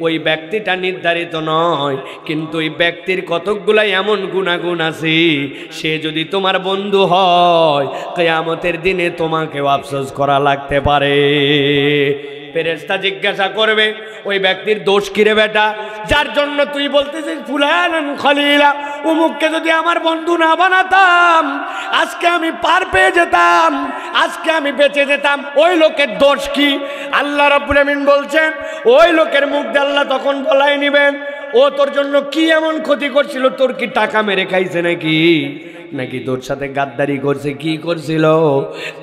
ওই ব্যক্তিটা নির্ধারিত নয়, কিন্তু ওই ব্যক্তির কতকগুলা এমন গুণাগুণ আছে, সে যদি তোমার বন্ধু হয়, কিয়ামতের দিনে তোমাকেও আফসোস করা লাগতে পারে। ফেরেশতা জিজ্ঞাসা করবে, ওই ব্যক্তির দোষ কি রে বেটা, যার জন্য তুই বলতেছিস ফুলানান খলিলা, উমুককে যদি আমার বন্ধু না বানাতাম আজকে আমি পার পেয়ে যেতাম, আজকে আমি বেঁচে যেতাম। ওই লোকের দোষ কি? আল্লাহ রাব্বুল আলামিন বলছেন, ওই লোকের মুখ দিয়ে আল্লাহ তখন বলাই নিবেন, ও তোর জন্য কি এমন ক্ষতি করছিল? তোর কি টাকা মেরে খাইছে নাকি তোর সাথে গাদ্দারি করছে? কি করছিল?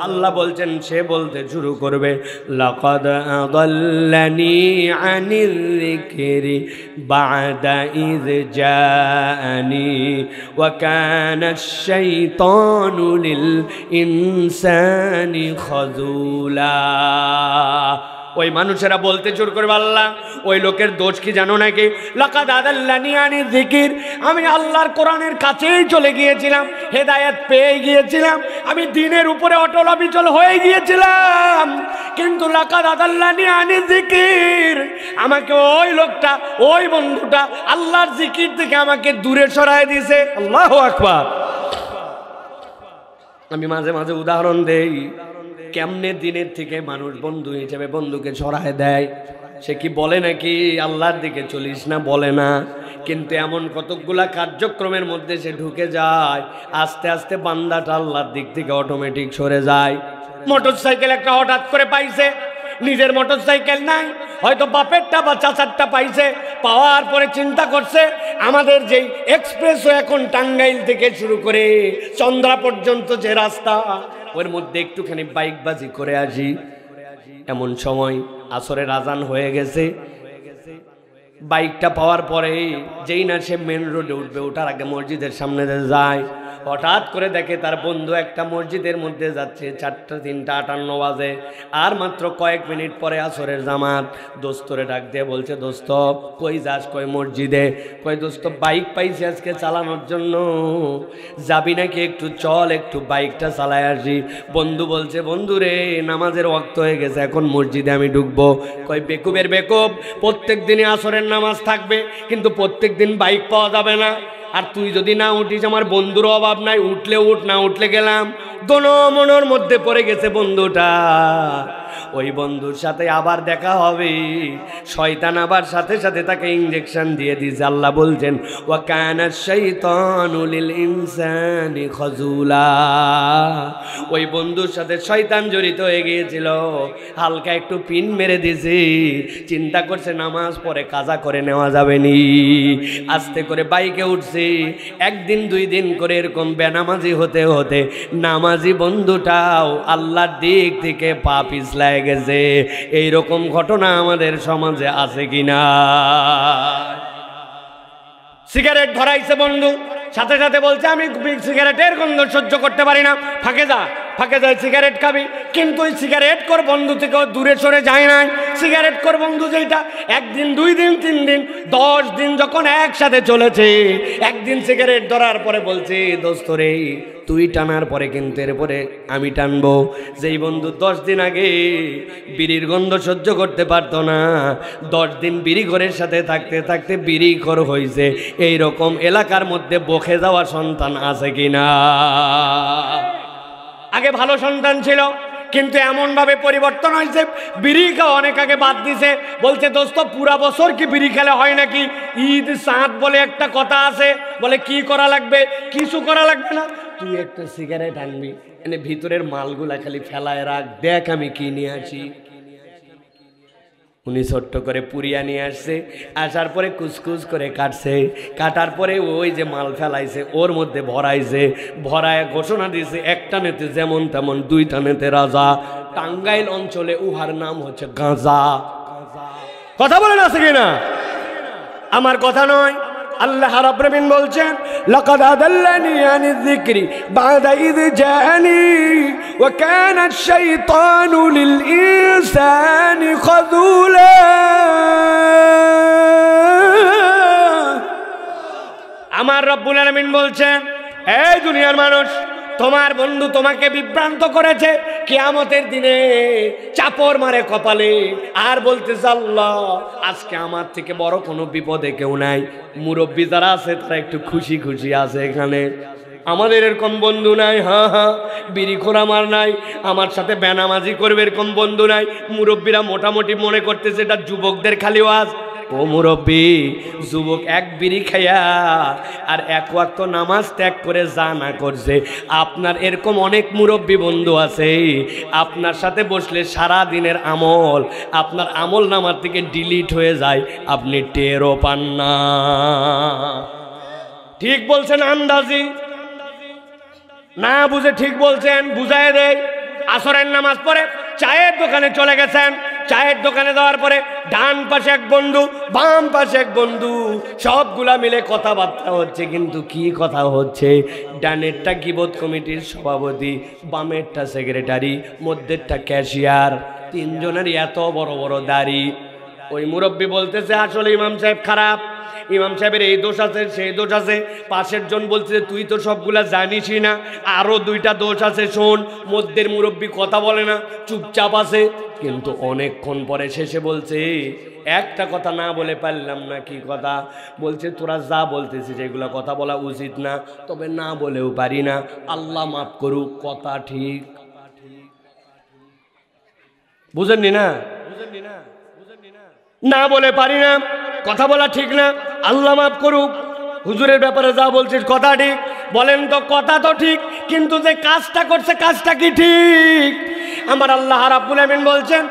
আল্লাহ বলছেন, সে বলতে শুরু করবে, লাকাদ আদাল্লানি আনির যিকরি বা'দা ইয জাআনি ওয়া কানা আশ-শাইতানু লিল ইনসানি খাযুলা। ওই মানুষেরা বলতে শুরু করবে, আল্লাহ ওই লোকের দোষ কি জানো নাকি? লাকাদ আদাল্লানি আনি যিকির, আমি আল্লাহর কোরআনের কাছেই চলে গিয়েছিলাম, হেদায়েত পেয়ে গিয়েছিলাম, আমি দ্বীনের উপরে অটল অবিচল হয়ে গিয়েছিলাম, কিন্তু লাকাদ আদাল্লানি আনি যিকির, আমাকে ওই লোকটা, ওই বন্ধুটা আল্লাহর জিকির থেকে আমাকে দূরে সরায় দিয়েছে। আল্লাহু আকবার। আমি মাঝে মাঝে উদাহরণ দেই, কেমনে দিনের থেকে মানুষ বন্ধু হিসেবে বন্ধুকে সরায় দেয়। সে কি বলে নাকি আল্লাহর দিকে চলিস না? বলে না, কিন্তু এমন কতকগুলা কার্যক্রমের মধ্যে সে ঢুকে যায়, আস্তে আস্তে বান্দাটা আল্লাহর দিক থেকে অটোমেটিক সরে যায়। মোটরসাইকেল একটা হঠাৎ করে পাইছে, নিজের মোটরসাইকেল নাই, হয়তো বাপেরটা বা চাচারটা পাইছে, পাওয়ার পরে চিন্তা করছে আমাদের যেই এক্সপ্রেসও এখন টাঙ্গাইল থেকে শুরু করে চন্দ্রা পর্যন্ত যে রাস্তা, ওর মধ্যে একটুখানি বাইকবাজি করে আসি। এমন সময় আসরের আজান হয়ে গেছে, বাইকটা পাওয়ার পরে যেই না সে মেন রোডে উঠবে, ওঠার আগে মসজিদের সামনে যায়, হঠাৎ করে দেখে তার বন্ধু একটা মসজিদের মধ্যে যাচ্ছে, 3:58 বাজে, আর মাত্র কয়েক মিনিট পরে আসরের জামাত। দোস্তরে ডাক দিয়ে বলছে, দোস্ত কই যাস? কই মসজিদে। কই দোস্ত বাইক পাইছি আজকে চালানোর জন্য, যাবি নাকি? একটু চল, একটু বাইকটা চালায় আসি। বন্ধু বলছে, বন্ধু রে নামাজের ওয়াক্ত হয়ে গেছে, এখন মসজিদে আমি ঢুকবো। কই বেকুবের বেকুব, প্রত্যেক দিনই আসরের নামাজ থাকবে, কিন্তু প্রত্যেক দিন বাইক পাওয়া যাবে না। আর তুই যদি না উঠিস, আমার বন্ধুর অভাব নাই, উঠলে উঠ, না উঠলে গেলাম। দোনো মনের মধ্যে পড়ে গেছে বন্ধুটা। ওই বন্ধুর সাথে আবার দেখা হবে। শয়তান আবার সাথে সাথে তাকে ইনজেকশন দিয়ে দিয়েছে। আল্লাহ বলছেন, ওয়া কানা শাইতানু লিল ইনসানি খাজুলা। ওই বন্ধুর সাথে শয়তান জড়িত হয়ে গিয়েছিল, হালকা একটু পিন মেরে দিয়েছে। চিন্তা করছে নামাজ পড়ে কাজা করে নেওয়া যাবে নি। আস্তে করে বাইকে উঠছে। একদিন 2 দিন করে এরকম বেনামাজি হতে হতে নামাজি বন্ধুটাও আল্লাহর দিক থেকে পা পিছলায় গেছে। এইরকম ঘটনা আমাদের সমাজে আছে কিনা? সিগারেট ধরাইছে বন্ধু, সাথে সাথে বলছে আমি সিগারেটের গন্ধ সহ্য করতে পারি না, ফাঁকে যা, ফাঁকে যায় সিগারেট খাবি। কিন্তু ওই সিগারেট কর বন্ধু থেকে দূরে সরে যায় নাই। সিগারেট কর বন্ধু যেটা 1 দিন 2 দিন 3 দিন 10 দিন যখন একসাথে চলেছে, একদিন সিগারেট ধরার পরে বলছে, দোস্ত রে তুই টানার পরে কিন্তু এরপরে আমি টানবো। যেই বন্ধু 10 দিন আগে বিড়ির গন্ধ সহ্য করতে পারতো না, 10 দিন বিড়ি ঘরের সাথে থাকতে থাকতে বিড়ি ঘর হয়েছে। এইরকম এলাকার মধ্যে বকে যাওয়া সন্তান আছে কিনা? আগে ভালো সন্তান ছিল, কিন্তু এমন ভাবে পরিবর্তন হয়েছে, বিড়ি খাওয়া অনেক আগে বাদ দিছে। বলছে, দোস্ত পুরা বছর কি বিড়ি খেলে হয় নাকি? ঈদ সাঁত বলে একটা কথা আছে, বলে কি করা লাগবে? কিছু করা লাগবে না, তুই একটা সিগারেট আনবি, এনে ভিতরের মালগুলা খালি ফেলায় রাখ, দেখ আমি কি নিয়ে আসি। উনি ছোট্ট করে পুরিয়া নিয়ে আসছে, আসার পরে কুচকুচ করে কাটছে, কাটার পরে ওই যে মাল ফেলাইছে ওর মধ্যে ভরাইছে, ভরায় ঘোষণা দিয়েছে, 1 টানেতে যেমন তেমন, 2 টানেতে রাজা। টাঙ্গাইল অঞ্চলে উহার নাম হচ্ছে গাঁজা। কথা বলেন আছে কিনা? আমার কথা নয়, আল্লাহ রাব্বুল আলামিন বলছেন, লাকাদ আদাল্লানি আনিয যিকরি বা'দা ইয জাআনি ওয়া কানা আশ-শাইতানু লিল ইনসানি খাযুলা। আমার রব্বুল আলামিন বলছেন, এই দুনিয়ার মানুষ, তোমার বন্ধু তোমাকে বিভ্রান্ত করেছে, কিয়ামতের দিনে চাপড় মারে কপালে, আর বলতেছে, আল্লাহ আজকে আমার থেকে বড় কোনো বিপদে কেউ নাই। মুরব্বী যারা আছে তারা একটু খুশি খুশি আছে এখানে। আমাদের এরকম বন্ধু নাই। হ্যাঁ হ্যাঁ, বিড়িখোর আমার নাই, আমার সাথে বেনামাজি করবে এরকম বন্ধু নাই। মুরব্বীরা মোটামুটি মনে করতেছে এটা যুবকদের খালি ওয়াজ। ও মুরব্বী, যুবক 1 বিড়ি খাইয়া আর 1 ওয়াক্ত নামাজ ত্যাগ করে যা না করছে। আপনার এরকম অনেক মুরব্বী বন্ধু আছে, আপনার সাথে বসলে সারা দিনের আমল আপনার আমল নামার থেকে ডিলিট হয়ে যায়, আপনি টেরও পান না। ঠিক বলছেন আন্দাজি, না বুঝে ঠিক বলছেন, বুঝায় দেয়। আসরের নামাজ পড়ে চায়ের দোকানে চলে গেছেন, চায়ের দোকানে যাওয়ার পরে ডান পাশে 1 বন্ধু, বাম পাশে 1 বন্ধু, সবগুলা মিলে কথাবার্তা হচ্ছে। কিন্তু কি কথা হচ্ছে? ডানেরটা গীবত কমিটির সভাপতি, বামেরটা সেক্রেটারি, মধ্যেরটা ক্যাশিয়ার, 3 জনের এত বড় বড় দাড়ি। ওই মুরব্বী বলতেছে, আসলে ইমাম সাহেব খারাপ, ইমাম সাহেবের এই দোষ আছে সেই দোষ আছে। পাশের জন বলছে, তুই তো সবগুলা জানিসই না, আরো 2টা দোষ আছে শোন। মধ্যের মুরব্বী কথা বলে না, চুপচাপ আছে। কিন্তু অনেকক্ষণ পরে শেষে বলছে, একটা কথা না বলে পারলাম না। কি কথা? বলছে, তোরা যা বলতেছিস এগুলো কথা বলা উচিত না, তবে না বলেও পারি না, আল্লাহ মাফ করুক। কথা ঠিক, বুঝেননি না? না বলে পারি না, কথা বলা ঠিক না, আল্লাহ মাফ করুক। হুজুরের ব্যাপারে যা বলছিস কথা ঠিক। বলেন তো, কথা তো ঠিক, কিন্তু যে কাজটা করছে কাজটা কি ঠিক? আমার আল্লাহ রাব্বুল আমিন বলছেন,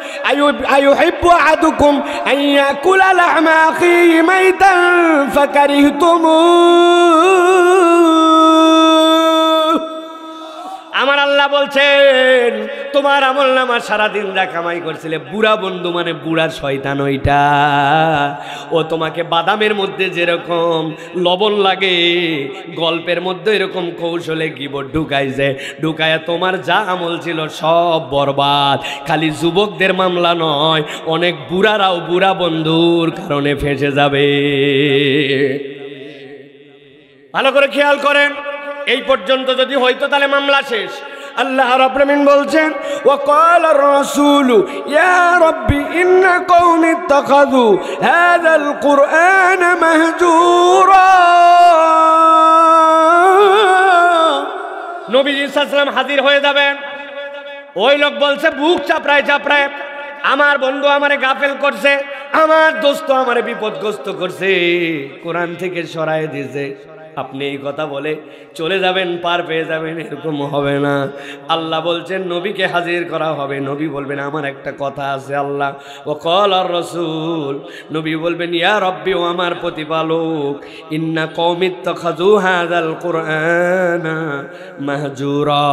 আইয়ুহিব্বু আহাদুকুম আইয়াকুলা লাহমা আখিহি মাইতান ফাকারিহতুমু। আমার আল্লাহ আল্লাহ বলছেন তোমার আমল নামা সারাদিন যা কামাই করছিলে, বুড়া বন্ধু মানে বুড়ার শয়তান ওইটা, ও তোমাকে বাদামের মধ্যে যেরকম লবণ লাগে গল্পের মধ্যে এরকম কৌশলে গিবট ঢুকাইছে, ঢুকায় তোমার যা আমল ছিল সব বরবাদ। খালি যুবকদের মামলা নয়, অনেক বুড়ারাও বুড়া বন্ধুর কারণে ফেঁসে যাবে। ভালো করে খেয়াল করেন, এই পর্যন্ত যদি হয়তো তাহলে মামলা শেষ। আল্লাহ রাব্বুল আলামিন বলছেন ওয়া ক্বালা আর-রাসূলু ইয়া রাব্বি ইন্না কওমি ইত্তাখাযু হাযাল কুরআনা মাহজুরা। নবী সাল্লাল্লাহু আলাইহি ওয়াসাল্লাম হাজির হয়ে যাবেন। ওই লোক বলছে বুক চাপড়ায় চাপড়ায়, আমার বন্ধু আমারে গাফেল করছে, আমার দোস্ত আমারে বিপদগ্রস্ত করছে, কোরআন থেকে সরায় দিয়েছে। আপনি এই কথা বলে চলে যাবেন, পার পেয়ে যাবেন, এরকম হবে না। আল্লাহ বলছেন নবীকে হাজির করা হবে। নবী বলবেন আমার একটা কথা আছে আল্লাহ। ও কল আর রসুল, নবী বলবেন ইয়া রব্বি, ও আমার প্রতিপালক, ইন্না কওমি ইত্তাখাযু হাযাল কুরআনা মাহজুরা।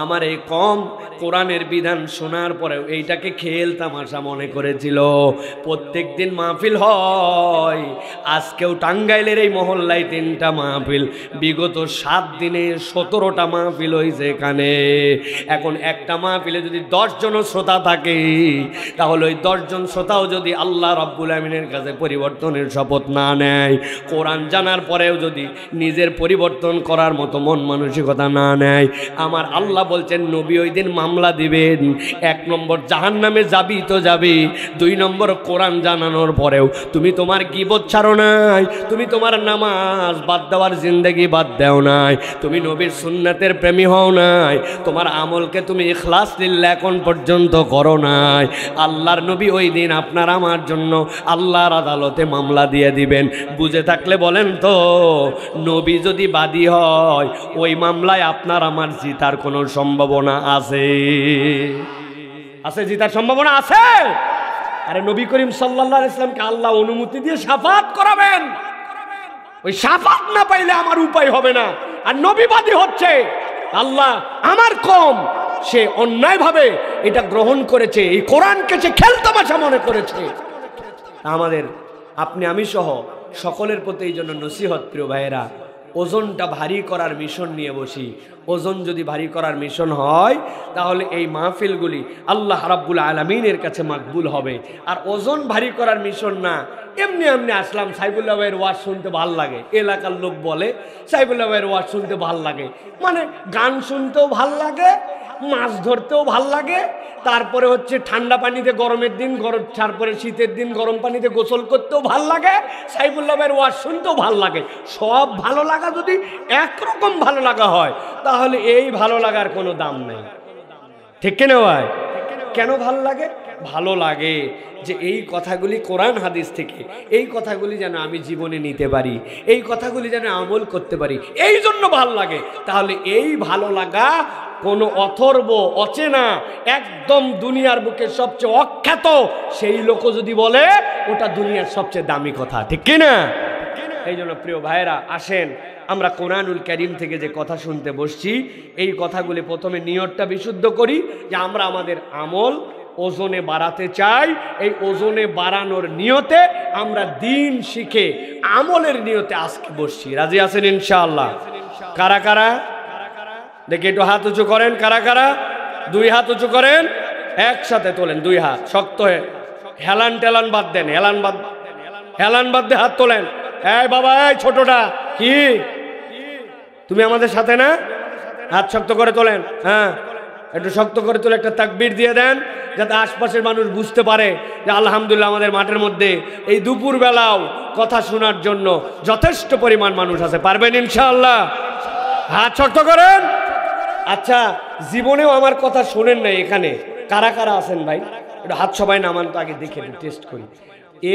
আমার এই কম কোরআনের বিধান শোনার পরেও এইটাকে খেল তামাশা মনে করেছিল। প্রত্যেক দিন মাহফিল হয়, আজকেও টাঙ্গাইলের এই মহল্লায় 3টা মাহফিল, বিগত 7 দিনে 17টা মাহফিল হয়েছে এখানে। এখন একটা মাহফিলে যদি 10 জন শ্রোতা থাকে, তাহলে ওই 10 জন শ্রোতাও যদি আল্লাহ রাব্বুল আমিনের কাছে পরিবর্তনের শপথ না নেয়, কোরআন জানার পরেও যদি নিজের পরিবর্তন করার মতো মন মানসিকতা না নেয়, আমার আল্লাহ বলছেন নবী ওই দিন মামলা দিবেন। 1 নম্বর জাহান্নামে যাবি তো যাবি, 2 নম্বর কোরআন জানানোর পরেও তুমি তোমার গীবত ছাড়ো নাই, তুমি তোমার নামাজ বাদ দেওয়ার জিন্দেগি বাদ দেও নাই, তুমি নবীর সুন্নাতের প্রেমী হও নাই, তোমার আমলকে তুমি ইখলাস লিল্লাহ এখন পর্যন্ত করো নাই। আল্লাহর নবী ওই দিন আপনার আমার জন্য আল্লাহর আদালতে মামলা দিয়ে দিবেন। বুঝে থাকলে বলেন তো, নবী যদি বাদী হয় ওই মামলায় আপনার আমার জিতার কোনো সম্ভাবনা আছে? আছে, জিতার সম্ভাবনা আছে। আরে নবী করিম সাল্লাল্লাহু আলাইহি ওয়াসাল্লামকে আল্লাহ অনুমতি দিয়ে শাফাত করাবেন। ওই শাফাত না পাইলে আমার উপায় হবে না। আর নবীবাদী হচ্ছে আল্লাহ আমার কম, সে অন্যায়ভাবে এটা গ্রহণ করেছে, এই কোরআনকে সে খেলতামাশা মনে করেছে। আমাদের আপনি আমি সহ সকলের প্রতি এই জন্য নসিহত, প্রিয় ভাইয়েরা, ওজনটা ভারী করার মিশন নিয়ে বসি। ওজন যদি ভারী করার মিশন হয় তাহলে এই মাহফিলগুলি আল্লাহ রাব্বুল আলামিনের কাছে মাকবুল হবে। আর ওজন ভারী করার মিশন না, এমনি এমনি আসলাম, সাইফুল্লাহ ভাইয়ের ওয়াজ শুনতে ভাল লাগে, এলাকার লোক বলে সাইফুল্লাহ ভাইয়ের ওয়াজ শুনতে ভাল লাগে, মানে গান শুনতেও ভাল লাগে, মাছ ধরতেও ভাল লাগে, তারপরে হচ্ছে ঠান্ডা পানিতে গরমের দিন গরম, তারপরে শীতের দিন গরম পানিতে গোসল করতেও ভাল লাগে, সাইফুল্লাহ ভাইয়ের ওয়াজ শুনতেও ভাল লাগে। সব ভালো লাগা যদি একরকম ভালো লাগা হয় তাহলে এই ভালো লাগার কোনো দাম নেই, ঠিক কিনা ভাই? কেন ভালো লাগে? ভালো লাগে যে এই কথাগুলি কোরআন হাদিস থেকে, এই কথাগুলি যেন আমি জীবনে নিতে পারি, এই কথাগুলি যেন আমল করতে পারি, এই জন্য ভালো লাগে। তাহলে এই ভালো লাগা কোনো অথর্ব, অচেনা, একদম দুনিয়ার বুকে সবচেয়ে অখ্যাত সেই লোকও যদি বলে ওটা দুনিয়ার সবচেয়ে দামি কথা, ঠিক কিনা? এই জন্য প্রিয় ভাইয়েরা, আসেন আমরা কোরআনুল কারীম থেকে যে কথা শুনতে বসছি, এই কথাগুলি প্রথমে নিয়তটা বিশুদ্ধ করি যে আমরা আমাদের আমল ওজনে বাড়াতে চাই। এই ওজনে বাড়ানোর নিয়তে আমরা দিন শিখে আমলের নিয়তে আজকে বসছি। রাজি আছেন ইনশাআল্লাহ? কারা কারা দেখি একটু হাত উঁচু করেন। কারা কারা? 2 হাত উঁচু করেন, একসাথে তোলেন 2 হাত, শক্ত হয়ে, হেলান টেলান বাদ দেন, হেলান বাদ দিয়ে হাত তোলেন। এই বাবা, এই ছোটটা, কি তুমি আমাদের সাথে না? হাত শক্ত করে তোলেন, হ্যাঁ একটু শক্ত করে তোলে, একটা তাকবীর দিয়ে দেন যাতে আশপাশের মানুষ বুঝতে পারে যে আলহামদুলিল্লাহ আমাদের মাঠের মধ্যে এই দুপুর বেলাও কথা শোনার জন্য যথেষ্ট পরিমাণ মানুষ আছে। পারবেন ইনশাআল্লাহ? হাত শক্ত করেন। আচ্ছা, জীবনেও আমার কথা শোনেন নাই এখানে কারা কারা আছেন ভাই? একটু হাত সবাই নামান তো, আগে দেখে টেস্ট করি।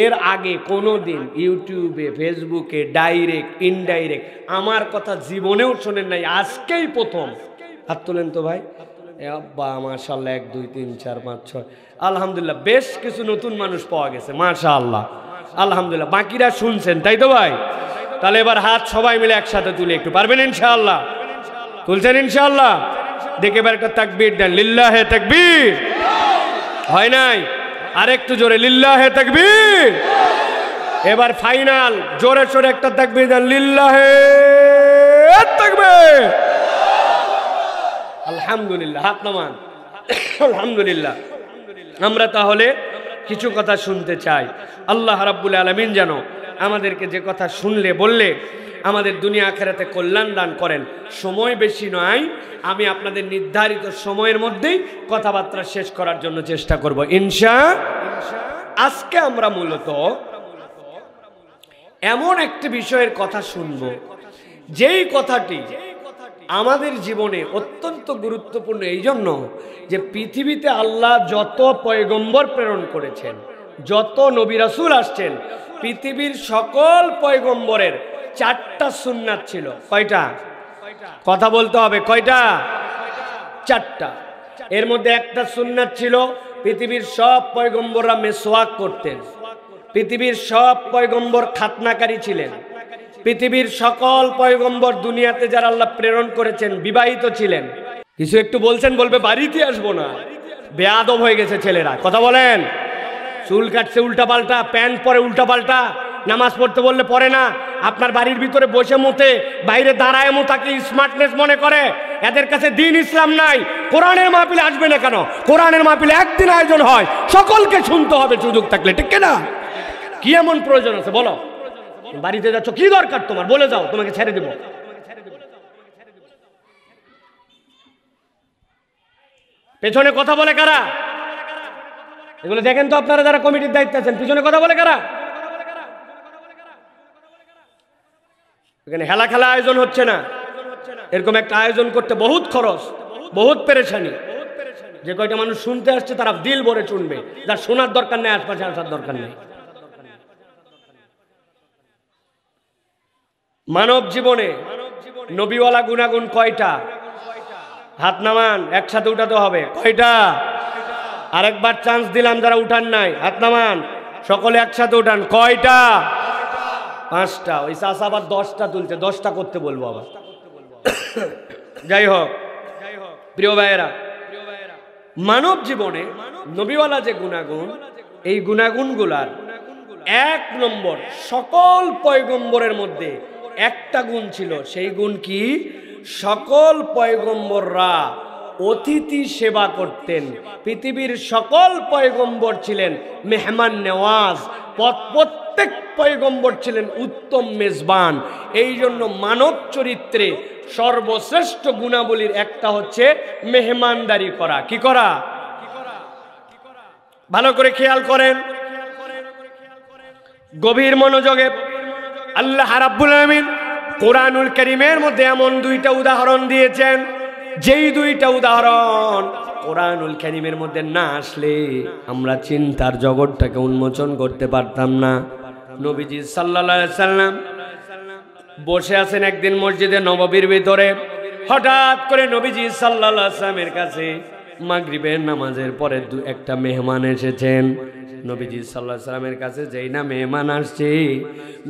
এর আগে কোনো দিন ইউটিউবে, ফেসবুকে, ডাইরেক্ট ইনডাইরেক্ট আমার কথা জীবনেও শোনেন নাই, আজকেই প্রথম? হাত তোলেন তো ভাই। আব্বা মাশাআল্লাহ, 1 2 3 4 5 6, আলহামদুলিল্লাহ বেশ কিছু নতুন মানুষ পাওয়া গেছে, মাশাআল্লাহ, আলহামদুলিল্লাহ। বাকিরা শুনছেন তাই তো ভাই? তাহলে এবার হাত সবাই মিলে একসাথে তুলে একটু, পারবেন ইনশাআল্লাহ? তুলছেন ইনশাআল্লাহ? দেখে এবার একটা তাকবীর দেন, লিল্লাহে তাকবীর। হয় নাই? আরেকটু জোরে, লিল্লাহে তাকবীর। এবার ফাইনাল, জোরে সোরে একটা তাকবীর দেন, লিল্লাহে তাকবীর। আলহামদুলিল্লাহ, হাত নামান। আলহামদুলিল্লাহ। আমরা তাহলে কিছু কথা শুনতে চাই। আল্লাহ রাব্বুল আলামিন যেন আমাদেরকে যে কথা শুনলে বললে আমাদের দুনিয়া আখিরাতে কল্যাণ দান করেন। সময় বেশি নয়, আমি আপনাদের নির্ধারিত সময়ের মধ্যেই কথাবার্তা শেষ করার জন্য চেষ্টা করব ইনশাআল্লাহ। আজকে আমরা মূলত এমন একটি বিষয়ের কথা শুনব, যেই কথাটি আমাদের জীবনে অত্যন্ত গুরুত্বপূর্ণ, এই জন্য যে পৃথিবীতে আল্লাহ যত পয়গম্বর প্রেরণ করেছেন, যত নবী রাসূল আসছেন, পৃথিবীর সকল পয়গম্বরের 4টা সুন্নাত ছিল। কয়টা? কথা বলতে হবে, কয়টা? 4টা। এর মধ্যে একটা সুন্নাত ছিল, পৃথিবীর সব পয়গম্বররা মেসওয়াক করতেন। পৃথিবীর সব পয়গম্বর খাতনাকারী ছিলেন। পৃথিবীর সকল পয়গম্বর দুনিয়াতে যারা আল্লাহ প্রেরণ করেছেন বিবাহিত ছিলেন। কিছু একটু বলছেন, বলবে বাড়িতে আসবো না, বেয়াদব হয়ে গেছে ছেলেরা। কথা বলেন, চুল কাটছে উল্টা পাল্টা, প্যান্ট পরে উল্টা পাল্টা, নামাজ পড়তে বললে পড়ে না, আপনার বাড়ির ভিতরে বসে মতে, বাইরে দাঁড়ায় মোতাকে স্মার্টনেস মনে করে। এদের কাছে দিন ইসলাম নাই। কোরআনের মাহফিলে আসবে না কেন? কোরআনের মাহফিলে একদিন আয়োজন হয়, সকলকে শুনতে হবে সুযোগ থাকলে, ঠিক না? কি এমন প্রয়োজন আছে বলো? বাড়িতে যাচ্ছ, কি দরকার তোমার? বলে যাও, তোমাকে ছেড়ে দেব। পেছনে কথা বলে কারা? এগুলো দেখেন তো আপনারা যারা কমিটির দায়িত্বে আছেন, পিছনে কথা বলে কারা? এখানে হেলা খেলা আয়োজন হচ্ছে না। এরকম একটা আয়োজন করতে বহুত খরচ, বহুত পেরেশানি। যে কয়টা মানুষ শুনতে আসছে তারা দিল ভরে শুনবে, যার শোনার দরকার নেই আশপাশে আসার দরকার নেই। মানব জীবনে নবীওয়ালা গুণাগুণ কয়টা? হাত নামান, একসাথে উঠাতে হবে। কয়টা? আরেকবার চান্স দিলাম, যারা উঠান নাই হাত নামান, সকলে একসাথে উঠান। কয়টা? 5টা। ওই চাষা আবার 10টা তুলছে, 10টা করতে বলবো আবার। যাই হোক প্রিয় ভাইয়েরা, মানব জীবনে নবীওয়ালা যে গুণাগুণ, এই গুণাগুণগুলার 1 নম্বর, সকল পয়গম্বরের মধ্যে একটা গুণ ছিল। সেই গুণ কি? সকল পয়গম্বররা অতিথি সেবা করতেন। পৃথিবীর সকল পয়গম্বর ছিলেন মেহমান নেওয়াজ। প্রত্যেক পয়গম্বর ছিলেন উত্তম মেজবান। এই জন্য মানব চরিত্রে সর্বশ্রেষ্ঠ গুণাবলীর একটা হচ্ছে মেহমানদারি করা। কি করা? ভালো করে খেয়াল করেন, গভীর মনোযোগে। আল্লাহ রাব্বুল আলামিন কোরআনুল কারীমের মধ্যে এমন 2টা উদাহরণ দিয়েছেন, যেই 2টা উদাহরণ কোরআনুল কারীমের মধ্যে না আসলে আমরা চিন্তার জগৎটাকে উন্মোচন করতে পারতাম না। নবীজি সাল্লাল্লাহু আলাইহি সাল্লাম বসে আছেন একদিন মসজিদে নববীর ভিতরে। হঠাৎ করে নবীজি সাল্লাল্লাহু আলাইহি সাল্লামের কাছে মাগরিবের নামাজের পরে একটা মেহমান এসেছেন। নবীজি সাল্লাল্লাহু আলাইহি সাল্লামের কাছে যেই না মেহমান আসছে,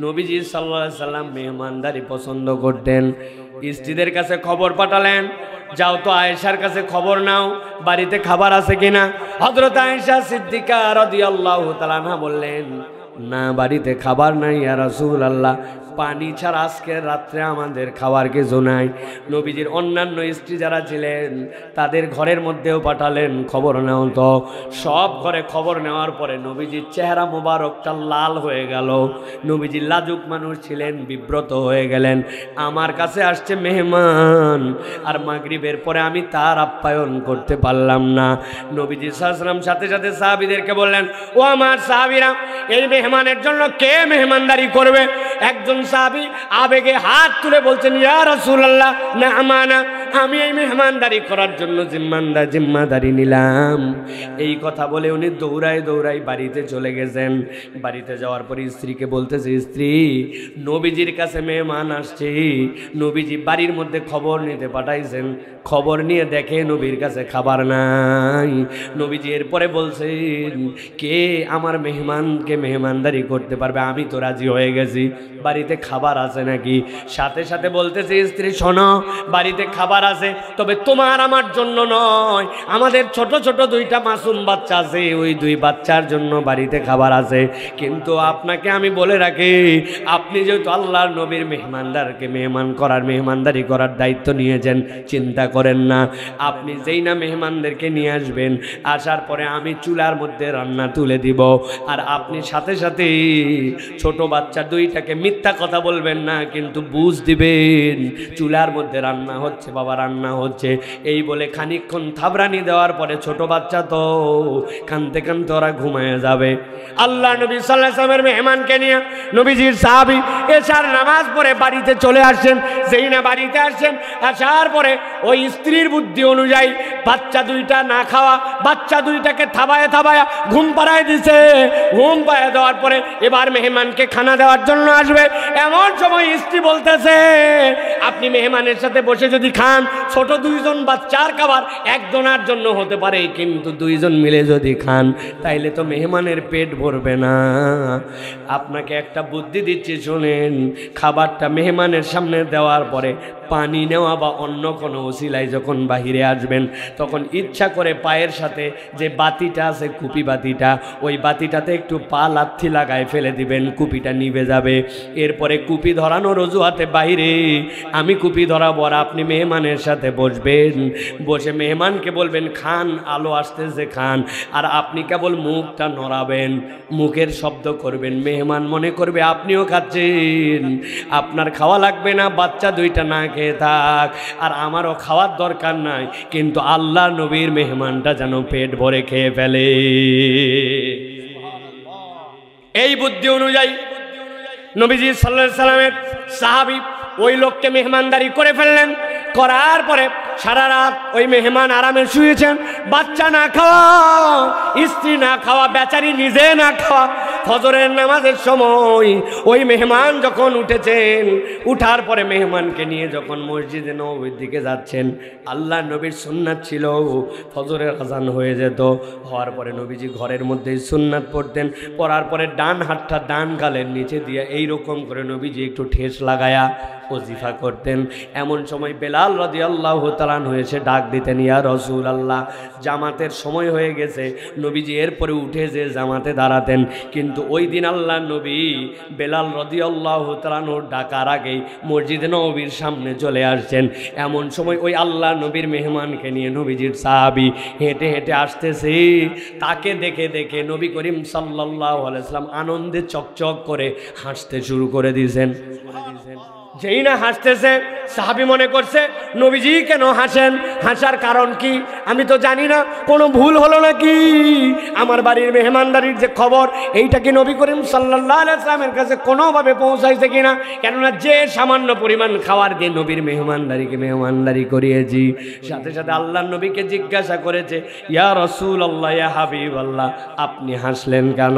নবীজি সাল্লাল্লাহু আলাইহি সাল্লাম মেহমানদারি পছন্দ করতেন। স্ত্রীদের কাছে খবর পাঠালেন, যাও তো আয়েশার কাছে খবর নাও, বাড়িতে খাবার আছে কিনা। হযরত আয়েশা সিদ্দিকা রাদিয়াল্লাহু তাআলা আনহা বললেন, না, বাড়িতে খাবার নাই ইয়া রাসূলুল্লাহ, পানি ছাড়া আজকের রাত্রে আমাদের খাবার কিছু নাই। নবীজির অন্যান্য স্ত্রী যারা ছিলেন তাদের ঘরের মধ্যেও পাঠালেন, খবর নাও তো। সব ঘরে খবর নেওয়ার পরে নবীজির চেহারা মোবারকটা লাল হয়ে গেল। নবীজি লাজুক মানুষ ছিলেন, বিব্রত হয়ে গেলেন। আমার কাছে আসছে মেহমান, আর মাগরিবের পরে আমি তার আপ্যায়ন করতে পারলাম না। নবীজি সাল্লাল্লাহু আলাইহি ওয়াসাল্লাম সাথে সাথে সাহাবীদেরকে বললেন, ও আমার সাহাবীরা, এই মেহমানের জন্য কে মেহমানদারি করবে? একজন সাহাবী আবেগে হাত তুলে বলছেন, ইয়া রাসূলুল্লাহ, না আমানা, আমি এই মেহমানদারি করার জন্য জিম্মাদারি নিলাম। এই কথা বলে উনি দৌড়ায় দৌড়ায় বাড়িতে চলে গেছেন। বাড়িতে যাওয়ার পরে স্ত্রীকে বলতেছে, স্ত্রী, নবীজির কাছে মেহমান আসছে। নবীজি বাড়ির মধ্যে খবর নিতে পাঠাইছেন। খবর নিয়ে দেখে নবীর কাছে খাবার নাই। নবীজি এরপরে বলছেন, কে আমার মেহমানকে মেহমানদারি করতে পারবে? আমি তো রাজি হয়ে গেছি। বাড়িতে বাড়িতে খাবার আছে নাকি। সাথে সাথে বলতেছে স্ত্রী, শোনো, বাড়িতে খাবার আছে, তবে তোমার আমার জন্য নয়, আমাদের ছোট ছোট দুইটা মাসুম বাচ্চা আছে, ওই দুই বাচ্চার জন্য বাড়িতে খাবার আছে। কিন্তু আপনাকে আমি বলে রাখি, আপনি যেহেতু আল্লাহর নবীর মেহমানদারি করার দায়িত্ব নিয়েছেন, চিন্তা করেন না, আপনি যেই না মেহমানদেরকে নিয়ে আসবেন, আসার পরে আমি চুলার মধ্যে রান্না তুলে দিব, আর আপনি সাথে সাথে ছোট বাচ্চা দুইটাকে মিথ্যা কথা বলবেন না, কিন্তু বুঝ দিবেন চুলার মধ্যে রান্না হচ্ছে, বাবা রান্না হচ্ছে। এই বলে খানিকক্ষণ থাবরানি দেওয়ার পরে ছোট বাচ্চা তো কানতে কানতে ওরা ঘুমায় যাবে। আল্লাহ নবী সাল্লাল্লাহু আলাইহি ওয়াসাল্লামের মেহমানকে নিয়ে নবীজির সাহাবী এশার নামাজ পড়ে বাড়িতে চলে আসছেন। যেই না বাড়িতে আসছেন, আসার পরে ওই স্ত্রীর বুদ্ধি অনুযায়ী বাচ্চা দুইটা না খাওয়া বাচ্চা দুইটাকে থাবায় থাবায়া ঘুম পাড়ায় দিছে। ঘুম পাড়ায় দেওয়ার পরে এবার মেহমানকে খানা দেওয়ার জন্য আসবে, এমন সময় স্ত্রী বলতেছে, আপনি মেহমানের সাথে বসে যদি খান, ছোট দুইজন বাচ্চার খাবার একজনের জন্য হতে পারে, কিন্তু দুইজন মিলে যদি খান তাইলে তো মেহমানের পেট ভরবে না। আপনাকে একটা বুদ্ধি দিচ্ছি, শুনেন, খাবারটা মেহমানের সামনে দেওয়ার পরে পানি নেওয়া বা অন্য কোনো ওসিলায় যখন বাহিরে আসবেন, তখন ইচ্ছা করে পায়ের সাথে যে বাতিটা আছে, কুপি বাতিটা, ওই বাতিটাতে একটু পা লাথি লাগায় ফেলে দিবেন, কুপিটা নিভে যাবে। এরপরে কুপি ধরানোর অজুহাতে বাহিরে আমি কুপি ধরাবো, আর আপনি মেহমানের সাথে বসবেন, বসে মেহমানকে বলবেন খান, আলো আসতেছে খান, আর আপনি কেবল মুখটা নড়াবেন, মুখের শব্দ করবেন, মেহমান মনে করবে আপনিও খাচ্ছেন, আপনার খাওয়া লাগবে না, বাচ্চা দুইটা না খেয়ে থাক, আর আমারও খাওয়ার দরকার নাই, কিন্তু আল্লাহ নবীর মেহমানটা যেন পেট ভরে খেয়ে ফেলে। এই বুদ্ধি অনুযায়ী নবীজি সাল্লাল্লাহু আলাইহি সাল্লামের সাহাবী ওই লোককে মেহমানদারি করে ফেললেন। করার পরে সারা রাত ওই মেহমান আরামে শুয়েছেন, বাচ্চা না খাওয়া, স্ত্রী না খাওয়া, বেচারি নিজে না খাওয়া। ফজরের নামাজের সময় ওই মেহমান যখন উঠেছেন, উঠার পরে মেহমানকে নিয়ে যখন মসজিদে নববীর দিকে যাচ্ছেন, আল্লাহ নবীর সুন্নাত ছিল ফজরের আজান হয়ে যেত, হওয়ার পরে নবীজি ঘরের মধ্যেই সুন্নাত পড়তেন, পড়ার পরে ডান হাতটা ডান গালের নিচে দিয়ে এইরকম করে নবীজি একটু ঠেস লাগায়া ওজিফা করতেন। এমন সময় বেলাল রাদিয়াল্লাহু তাআলা হয়েছে ডাক দিতেন, ইয়া রাসূলুল্লাহ, জামাতের সময় হয়ে গেছে। নবীজি এরপরে উঠে যে জামাতে দাঁড়াতেন, কিন্তু ওই দিন আল্লাহ নবী বেলাল রাদিয়াল্লাহু তাআলা ডাকার আগেই মসজিদে নববীর সামনে চলে আসছেন। এমন সময় ওই আল্লাহ নবীর মেহমানকে নিয়ে নবীজির সাহাবী হেঁটে হেঁটে আসতেছে। তাকে দেখে দেখে নবী করিম সাল্লাল্লাহু আলাইহি ওয়াসাল্লাম আনন্দে চকচক করে হাসতে শুরু করে দিয়েছেন। যেই না হাসতেছে, সাহাবী মনে করছে নবীজি কেন হাসেন, হাসার কারণ কি, আমি তো জানি না, কোনো ভুল হলো নাকি, আমার বাড়ির মেহমানদারির যে খবর এইটা কি নবী করিম সাল্লাল্লাহু আলাইহি ওয়াসাল্লামের কাছে কোনোভাবে পৌঁছাইছে কিনা, কেননা যে সামান্য পরিমাণ খাবার দিয়ে নবীর মেহমানদারি করিয়েছি। সাথে সাথে আল্লাহ নবীকে জিজ্ঞাসা করেছে, ইয়া রাসূলুল্লাহ, ইয়া হাবিবাল্লাহ, আপনি হাসলেন কেন?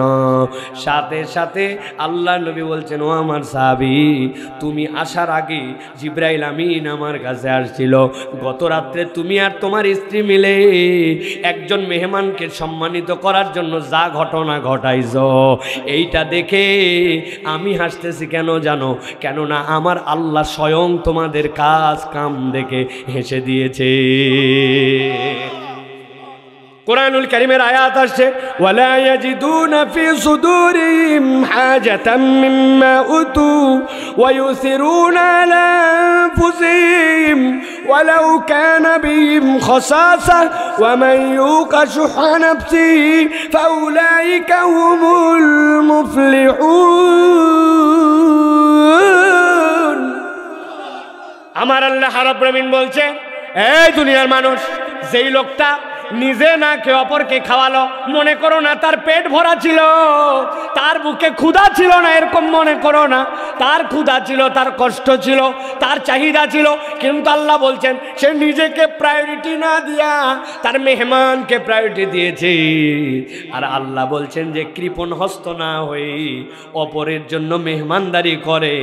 সাথে সাথে আল্লাহ নবী বলছেন, ও আমার সাহাবী, তুমি আসার আগে জিবরাইল আমিন আমার কাছে আসছিল। গত রাত্রে তুমি আর তোমার স্ত্রী মিলে একজন মেহমানকে সম্মানিত করার জন্য যা ঘটনা ঘটাইছো, এইটা দেখে আমি হাসতেছি। কেন জানো? কেননা আমার আল্লাহ স্বয়ং তোমাদের কাজ কাম দেখে হেসে দিয়েছে। কুরআনুল কারীমের আয়াত আসছে, ওয়ালা ইয়াজিদুনা ফি সুদুরিহিম হাজাতাম মিম্মা উতু ওয়া ইউসিরুনা আলা আনফুসিহিম ওয়ালাউ কানা বিহিম খাসাসা ওয়া মান ইউকা শুহা নাফসিহি ফাউলাইকা হুমুল মুফলিহুন। আমার আল্লাহ রাব্বুল আলামিন বলছে, এই দুনিয়ার মানুষ, যেই লোকটা নিজে না খেয়ে অপরকে খাওয়ালো, মনে করো না তার পেট ভরা ছিল, তার বুকে ক্ষুধা ছিল না, এরকম মনে করো না। তার ক্ষুধা ছিল, তার কষ্ট ছিল, তার চাহিদা ছিল, কিন্তু আল্লাহ বলছেন সে নিজেকে প্রায়োরিটি না দিয়া তার মেহমানকে প্রায়োরিটি দিয়েছে। আর আল্লাহ বলছেন যে কৃপণ হস্ত না হয়ে অপরের জন্য মেহমানদারি করে,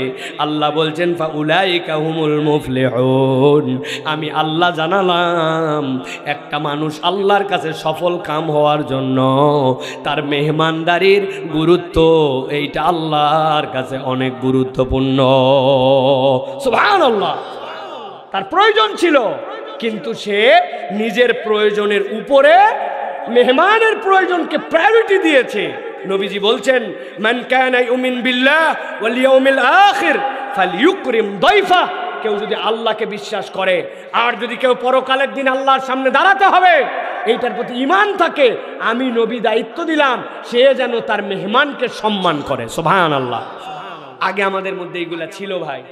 আল্লাহ বলছেন ফাউলাইকা হুমুল মুফলিহুন। আমি আল্লাহ জানালাম একটা মানুষ আল্লাহর কাছে সফল কাম হওয়ার জন্য তার মেহমানদারির গুরুত্ব এইটা আল্লাহর কাছে অনেক গুরুত্বপূর্ণ। সুবহানাল্লাহ। তার প্রয়োজন ছিল, কিন্তু সে নিজের প্রয়োজনের উপরে মেহমানের প্রয়োজনকে প্রায়োরিটি দিয়েছে। নবীজি বলছেন, মান কানা ইউমিন বিল্লাহ ওয়াল ইয়াউমিল আখির ফালইউকরিম দাইফা। কেউ যদি আল্লাহকে বিশ্বাস করে আর যদি কেউ পরকালের দিন আল্লাহর সামনে দাঁড়াতে হবে, এইটার প্রতি ঈমান থাকে, আমি নবী দায়িত্ব দিলাম সে যেন তার মেহমানকে সম্মান করে। সুবহানাল্লাহ। আগে আমাদের মধ্যে এইগুলা ছিল ভাই,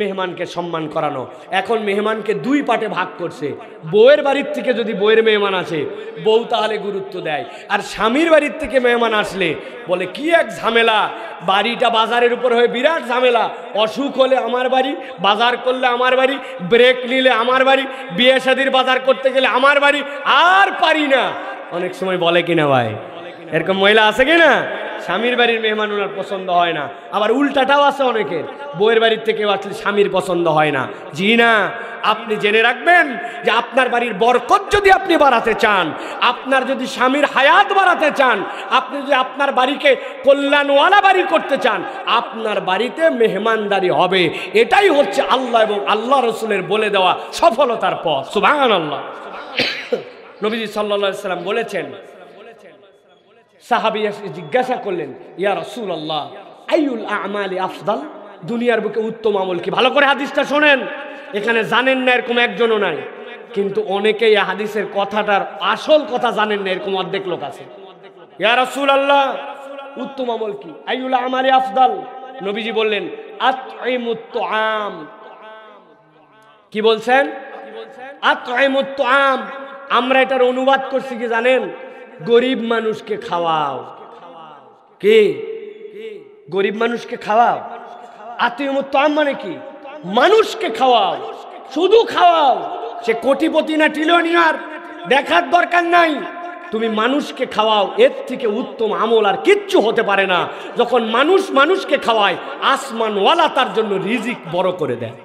মেহমানকে সম্মান করানো। এখন মেহমানকে দুই পার্টে ভাগ করছে। বউয়ের বাড়ির থেকে যদি বউয়ের মেহমান আসে, বউ তাহলে গুরুত্ব দেয়, আর স্বামীর বাড়ির থেকে মেহমান আসলে বলে কি এক ঝামেলা, বাড়িটা বাজারের উপর হয়ে বিরাট ঝামেলা। অসুখ হলে আমার বাড়ি, বাজার করলে আমার বাড়ি, ব্রেক নিলে আমার বাড়ি, বিয়ে শাদির বাজার করতে গেলে আমার বাড়ি, আর পারি না। অনেক সময় বলে কিনা ভাই, এরকম মহিলা আছে কিনা? স্বামীর বাড়ির মেহমান ওনার পছন্দ হয় না। আবার উল্টাটাও আছে অনেকের, বউয়ের বাড়ির থেকে আসলে স্বামীর পছন্দ হয় না। জি না, আপনি জেনে রাখবেন যে আপনার বাড়ির বরকত যদি আপনি বাড়াতে চান, আপনার যদি স্বামীর হায়াত বাড়াতে চান, আপনি যদি আপনার বাড়িকে কল্যাণওয়ালা বাড়ি করতে চান, আপনার বাড়িতে মেহমানদারি হবে। এটাই হচ্ছে আল্লাহ এবং আল্লাহ রসুলের বলে দেওয়া সফলতার পথ। সুবহানাল্লাহ। নবীজি সাল্লাল্লাহু আলাইহি ওয়াসাল্লাম বলেছেন, সাহাবী জিজ্ঞাসা করলেন, ইয়া রাসূলুল্লাহ আইয়ুল আ'মালি আফদাল, দুনিয়ার বুকে উত্তম আমল কি? ভালো করে হাদিসটা শোনেন, এখানে জানেন না এরকম একজনও নাই, কিন্তু অনেকেই হাদিসের কথাটার আসল কথা জানেন না, এরকম অর্ধেক লোক আছে। ইয়া রাসূলুল্লাহ উত্তম আমল কি? আইয়ুল আ'মালি আফদাল। নবীজি বললেন আতঈমুত তুআম। কি বলছেন? আতঈমুত তুআম। আমরা এটার অনুবাদ করছি কি জানেন? গরিব মানুষকে খাওয়াও। কি? গরিব মানুষকে খাওয়াও। আতিমুত তাম মানে কি? মানুষকে খাওয়াও, শুধু খাওয়াও। সে কোটিপতি না ট্রিলিয়নিয়ার দেখার দরকার নাই, তুমি মানুষকে খাওয়াও। এর থেকে উত্তম আমল আর কিচ্ছু হতে পারে না। যখন মানুষ মানুষকে খাওয়ায়, আসমানওয়ালা তার জন্য রিজিক বড় করে দেয়।